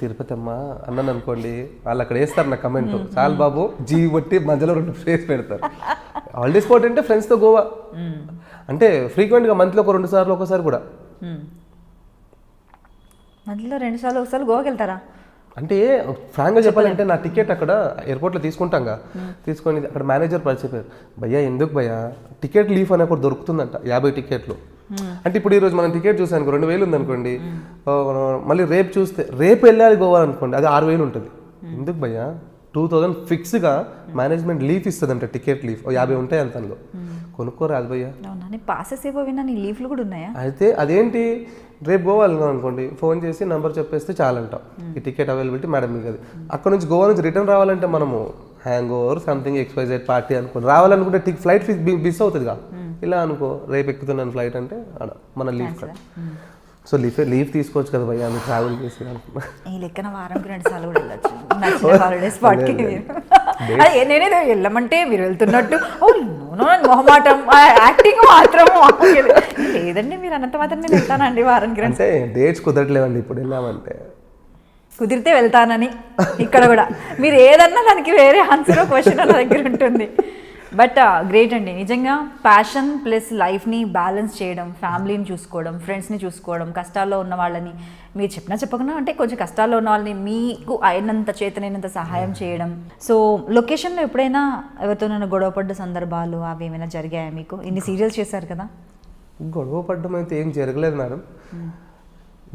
తిరుపతి అమ్మా అన్నాను అనుకోండి, వాళ్ళు అక్కడ వేస్తారు నా కమెంట్, చాలు బాబు జీ బట్టి మధ్యలో 2 ఫేస్ పెడతారు. హాలిడే స్పాట్ అంటే ఫ్రెండ్స్తో గోవా, అంటే ఫ్రీక్వెంట్గా మంత్లో 2 సార్లు, ఒకసారి కూడా మధ్యలో 2 సార్లు ఒకసారి గోవాకి వెళ్తారా? అంటే ఫ్రాంక్గా చెప్పాలంటే నా టికెట్ అక్కడ ఎయిర్పోర్ట్లో తీసుకుంటాంగా, తీసుకొని అక్కడ మేనేజర్ పరిచయం, భయ్యా ఎందుకు భయ్యా టికెట్ లీఫ్ అని ఒకటి దొరుకుతుందంట 50 టికెట్లు. అంటే ఇప్పుడు ఈరోజు మనం టికెట్ చూసాను 2000 ఉందనుకోండి, మళ్ళీ రేపు చూస్తే రేపు వెళ్ళాలి గోవా అనుకోండి, అది 6000 ఉంటుంది. ఎందుకు భయ్యా 2000 ఫిక్స్గా మేనేజ్మెంట్ లీఫ్ ఇస్తుందంట, టికెట్ లీఫ్ 50 ఉంటాయి అంతలో, కొనుక్కోరాదు భయ్యా. పాసెస్ ఏవో విన్నా, నీ లీఫ్లు కూడా ఉన్నాయా? అయితే అదేంటి, రేపు గోవా వెళ్ళాం అనుకోండి, ఫోన్ చేసి నెంబర్ చెప్పేస్తే చాలంట, ఈ టికెట్ అవైలబిలిటీ మేడం మీకు. అది అక్కడ నుంచి గోవా నుంచి రిటర్న్ రావాలంటే మనము hang over something XYZ party అనుకోండి రావాలనుకుంటే ఫ్లైట్ మిస్ అవుతుందిగా. ఇలా అనుకో, రేపు ఎక్కుతున్నాను ఫ్లైట్ అంటే మన లీవ్ కదా, సో లీవ్ తీసుకోవచ్చు కదా భయ్యా మీరు ట్రావెల్ చేసి అనుకున్నా. ఈ లెక్కన వారంకి 2 సార్లు కూడా వెళ్ళొచ్చు హాలిడే స్పాట్కి. నేనేదో వెళ్ళమంటే మీరు వెళ్తున్నట్టు మొహమాటం, యాక్టింగ్ మాత్రం లేదండి, మీరు అన్నంత మాత్రం నేను వెళ్తానండి వారానికి 2. అంటే డేట్స్ కుదరట్లేవండి ఇప్పుడు వెళ్ళామంటే. కుదిరితే వెళ్తానని ఇక్కడ కూడా మీరు ఏదన్నా దానికి వేరే ఆన్సర్ క్వశ్చన్ నా దగ్గర ఉంటుంది. బట్ గ్రేట్ అండి, నిజంగా ప్యాషన్ ప్లస్ లైఫ్ని బ్యాలెన్స్ చేయడం, ఫ్యామిలీని చూసుకోవడం, ఫ్రెండ్స్ని చూసుకోవడం, కష్టాల్లో ఉన్న వాళ్ళని మీరు చెప్పకుండా అంటే కొంచెం కష్టాల్లో ఉన్న వాళ్ళని మీకు అయినంత చేతనైనంత సహాయం చేయడం. సో లొకేషన్లో ఎప్పుడైనా ఎవరితోనైనా గొడవ పడ్డ సందర్భాలు అవి ఏమైనా జరిగాయా మీకు? ఇన్ని సీరియల్స్ చేశారు కదా. గొడవ పడ్డం అయితే ఏం జరగలేదు మేడం.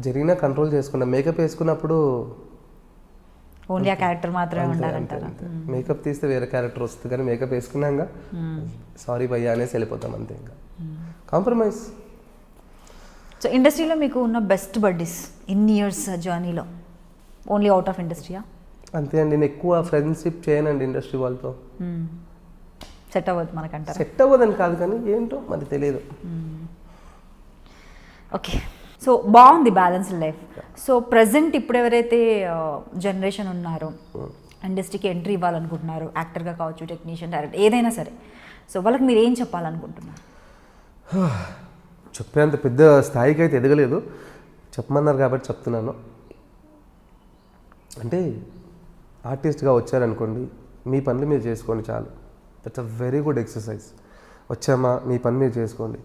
జరిగినా కంట్రోల్ చేసుకున్నా. మేకప్ వేసుకున్నప్పుడు ఓన్లీ ఆ క్యారెక్టర్ మాత్రమే ఉండాలంటారా? మేకప్ తీస్తే వేరే క్యారెక్టర్ వస్తుంది, కానీ మేకప్ వేసుకున్నాక సారీ భయ్యా అనేసి వెళ్ళిపోతాం అంతే. ఇంకా కాంప్రమైజ్. సో ఇండస్ట్రీలో మీకు ఉన్న బెస్ట్ బడ్డీస్ ఇన్ని ఇయర్స్ జర్నీలో ఓన్లీ అవుట్ ఆఫ్ ఇండస్ట్రీయా? అంతే అండి, నేను ఎక్కువ ఫ్రెండ్షిప్ చేయనండి ఇండస్ట్రీ వాళ్ళతో. సెట్ అవ్వదు మనకంటారా? సెట్ అవ్వదని కాదు, కానీ ఏంటో మరి తెలియదు. ఓకే, సో బాగుంది బ్యాలెన్స్డ్ లైఫ్. సో ప్రజెంట్ ఇప్పుడు ఎవరైతే జనరేషన్ ఉన్నారో, ఇండస్ట్రీకి ఎంట్రీ ఇవ్వాలనుకుంటున్నారు, యాక్టర్గా కావచ్చు, టెక్నీషియన్, డైరెక్టర్, ఏదైనా సరే, సో వాళ్ళకి మీరు ఏం చెప్పాలనుకుంటున్నారు? చెప్పేంత పెద్ద స్థాయికి అయితే ఎదగలేదు, చెప్పమన్నారు కాబట్టి చెప్తున్నాను. అంటే ఆర్టిస్ట్గా వచ్చారనుకోండి, మీ పనులు మీరు చేసుకోండి చాలు. That's a very good exercise. వచ్చామా మీ పని మీరు చేసుకోండి.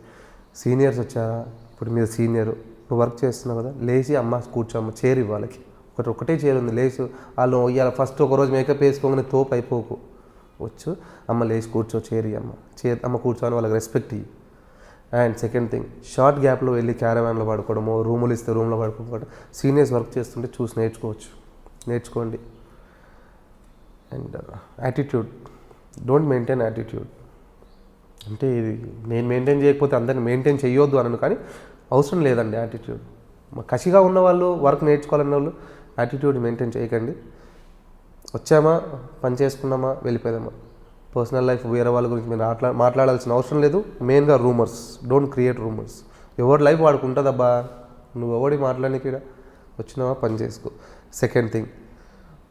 సీనియర్స్ వచ్చారా, ఇప్పుడు మీరు సీనియరు, నువ్వు వర్క్ చేస్తున్నావు కదా, లేచి అమ్మ కూర్చోమ్మ, చైర్ ఇవ్వాలకి. ఒకటే చైర్ ఉంది, లేచి వాళ్ళు ఇవాళ ఫస్ట్ ఒకరోజు మేకప్ వేసుకోగానే తోపు అయిపోకు, వచ్చు అమ్మ లేచి కూర్చో, చైర్ అమ్మ, చైర్ అమ్మ కూర్చోని వాళ్ళకి రెస్పెక్ట్ ఇవ్వి. అండ్ సెకండ్ థింగ్, షార్ట్ గ్యాప్లో వెళ్ళి క్యారవాన్లో పడుకోవడము, రూములు ఇస్తే రూమ్లో పడుకోవడం. సీనియర్స్ వర్క్ చేస్తుంటే చూసి నేర్చుకోండి. And attitude, don't maintain attitude. అంటే ఇది నేను మెయింటైన్ చేయకపోతే అందరిని మెయింటైన్ చేయొద్దు అనను, కానీ అవసరం లేదండి యాటిట్యూడ్. కసిగా ఉన్నవాళ్ళు, వర్క్ నేర్చుకోవాలన్న వాళ్ళు యాటిట్యూడ్ మెయింటైన్ చేయకండి. వచ్చామా పని చేసుకున్నామా వెళ్ళిపోయామా. పర్సనల్ లైఫ్ వేరే వాళ్ళ గురించి మీరు మాట్లాడాల్సిన అవసరం లేదు. మెయిన్గా రూమర్స్, డోంట్ క్రియేట్ రూమర్స్. ఎవరి లైఫ్ వాడికి ఉంటుందబ్బా, నువ్వు ఎవడి మాట్లాడడానికి వచ్చినావా పని చేసుకో. సెకండ్ థింగ్,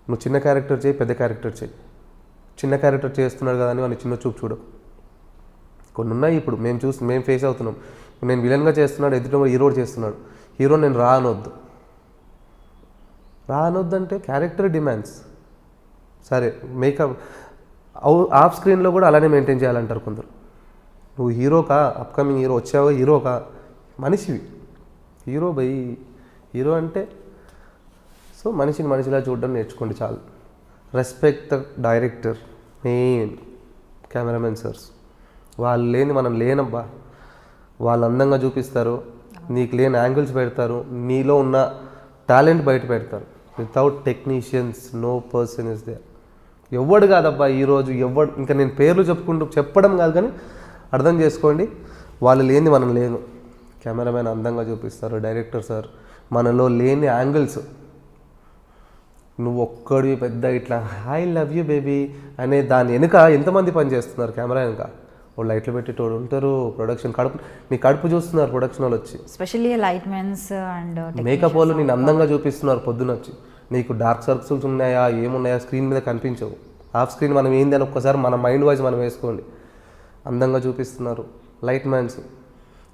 నువ్వు చిన్న క్యారెక్టర్ చేయి, పెద్ద క్యారెక్టర్ చేయి. చిన్న క్యారెక్టర్ చేస్తున్నాడు కదా అని వాడిని చిన్న చూపు చూడు. కొన్ని ఉన్నాయి ఇప్పుడు మేము ఫేస్ అవుతున్నాం. నేను విలన్గా చేస్తున్నాడు, ఎదుట హీరో చేస్తున్నాడు. హీరో నేను రానొద్దు అంటే క్యారెక్టర్ డిమాండ్స్. సరే మేకప్ ఆఫ్ స్క్రీన్లో కూడా అలానే మెయింటైన్ చేయాలంటారు కొందరు. నువ్వు హీరోకా, అప్కమింగ్ హీరో వచ్చావో, హీరోకా, మనిషివి. హీరో అంటే సో మనిషిని మనిషిలా చూడడం నేర్చుకోండి చాలు. Respect the director, main cameraman sirs. వాళ్ళు లేని మనం లేనబ్బా. వాళ్ళు అందంగా చూపిస్తారు, నీకు లేని యాంగిల్స్ పెడతారు, నీలో ఉన్న టాలెంట్ బయట పెడతారు. Without technicians no person is there. ఎవడు కాదబ్బా ఈరోజు, ఎవడు ఇంకా నేను పేర్లు చెప్పడం కాదు, కానీ అర్థం చేసుకోండి, వాళ్ళు లేని మనం లేను. కెమెరామెన్ అందంగా చూపిస్తారు, డైరెక్టర్ సార్ మనలో లేని యాంగిల్స్. నువ్వు ఒక్కడివి పెద్ద ఇట్లా ఐ లవ్ యూ బేబీ అనే దాని వెనుక ఎంతమంది పని చేస్తున్నారు? కెమెరా వెనుక వాళ్ళు లైట్లు పెట్టేటోడు ఉంటారు, ప్రొడక్షన్ నీ కడుపు చూస్తున్నారు ప్రొడక్షన్ వాళ్ళు వచ్చి, specially light mens and makeup వాళ్ళు నేను అందంగా చూపిస్తున్నారు పొద్దున వచ్చి. నీకు డార్క్ సర్కిల్స్ ఉన్నాయా ఏమున్నాయా స్క్రీన్ మీద కనిపించవు. ఆఫ్ స్క్రీన్ మనం ఏంది అని ఒక్కసారి మన మైండ్ వైజ్ మనం వేసుకోండి. అందంగా చూపిస్తున్నారు లైట్ మ్యాన్స్.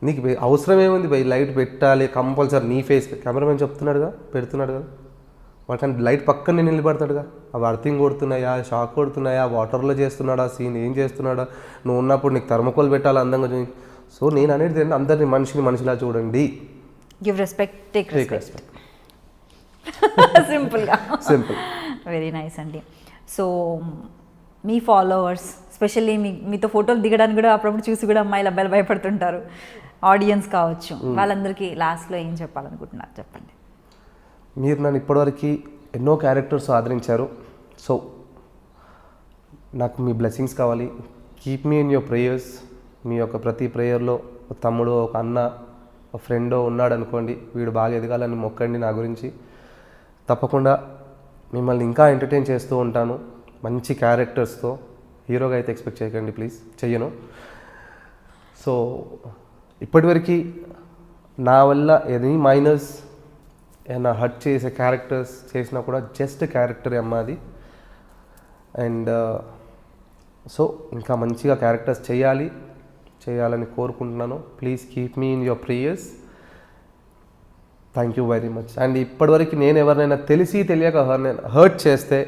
నీకు అవసరం ఏముంది బై లైట్ పెట్టాలి కంపల్సరీ నీ ఫేస్. కెమెరామెన్ చెప్తున్నాడుగా, పెడుతున్నాడు కదా, వాటిని లైట్ పక్కన నేను నిలబడతాడుగా. అవి అర్థింగ్ కొడుతున్నాయా, షాక్ కొడుతున్నాయా, వాటర్లో చేస్తున్నాడా సీన్, ఏం చేస్తున్నాడా, నువ్వు ఉన్నప్పుడు నీకు థర్మకోల్ పెట్టాలి అందంగా చూసి. సో నేను అనేది ఏంటంటే అందరినీ మనిషిలా చూడండి. Give respect, take respect. Simple, very nice అండి. సో మీ ఫాలోవర్స్ స్పెషల్లీ మీతో ఫోటోలు దిగడానికి కూడా అప్పుడప్పుడు చూసి కూడా అమ్మాయిలు అబ్బాయిలు భయపడుతుంటారు, ఆడియన్స్ కావచ్చు, వాళ్ళందరికీ లాస్ట్లో ఏం చెప్పాలనుకుంటున్నారు చెప్పండి. మీరు నన్ను ఇప్పటివరకు ఎన్నో క్యారెక్టర్స్ ఆదరించారు. సో నాకు మీ బ్లెస్సింగ్స్ కావాలి. Keep me in your prayers. మీ యొక్క ప్రతి ప్రేయర్లో ఒక తమ్ముడు, ఒక అన్న, ఒక ఫ్రెండో ఉన్నాడు అనుకోండి, వీడు బాగా ఎదగాలని మొక్కండి నా గురించి. తప్పకుండా మిమ్మల్ని ఇంకా ఎంటర్టైన్ చేస్తూ ఉంటాను మంచి క్యారెక్టర్స్తో. హీరోగా అయితే ఎక్స్పెక్ట్ చేయకండి ప్లీజ్, చెయ్యను. సో ఇప్పటివరకు నా వల్ల ఎనీ మైనస్ ఏమైనా హర్ట్ చేసే క్యారెక్టర్స్ చేసినా కూడా జస్ట్ క్యారెక్టర్ అమ్మాది. అండ్ సో ఇంకా మంచిగా క్యారెక్టర్స్ చేయాలని కోరుకుంటున్నాను. Please keep me in your prayers. Thank you very much. And ఇప్పటివరకు నేను ఎవరినైనా తెలిసి తెలియక హర్ట్ చేస్తే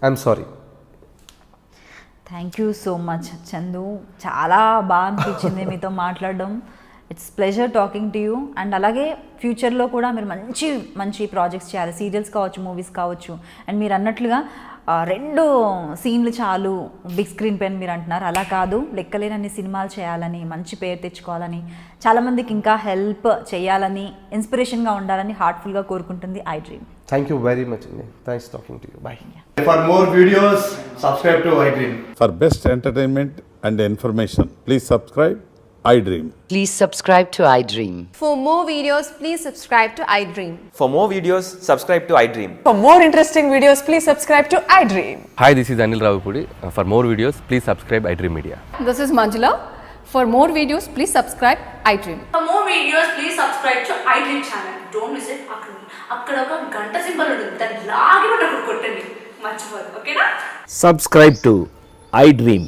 I'm sorry. Thank you so much Chandu, చాలా బాగా అనిపించింది మీతో మాట్లాడడం. It's pleasure talking to you. And అలాగే ఫ్యూచర్లో కూడా మీరు మంచి మంచి ప్రాజెక్ట్స్ చేయాలి, సీరియల్స్ కావచ్చు, మూవీస్ కావచ్చు. అండ్ మీరు అన్నట్లుగా 2 సీన్లు చాలు బిగ్ స్క్రీన్ పైన మీరు అంటున్నారు, అలా కాదు, లెక్కలేనన్ని సినిమాలు చేయాలని, మంచి పేరు తెచ్చుకోవాలని, చాలామందికి ఇంకా హెల్ప్ చేయాలని, ఇన్స్పిరేషన్గా ఉండాలని హార్ట్ఫుల్గా కోరుకుంటుంది I dream. Thank you very much అండి. Thanks talking to you. Bye. For more videos, subscribe to iDream. For best entertainment and information, please subscribe iDream. Please subscribe to iDream. For more videos, please subscribe to iDream. For more videos, subscribe to iDream. For more interesting videos, please subscribe to iDream. Hi, this is Anil Ravipudi. For more videos, please subscribe iDream Media. This is Manjula. For more videos, please subscribe iDream. For more videos, please subscribe to iDream channel. Don't miss it. అక్కడ ఒక గంట symbol ఉంటుంది, దాన్ని లాగి కొట్టండి, మర్చిపోదు. ఓకేనా? Subscribe to iDream.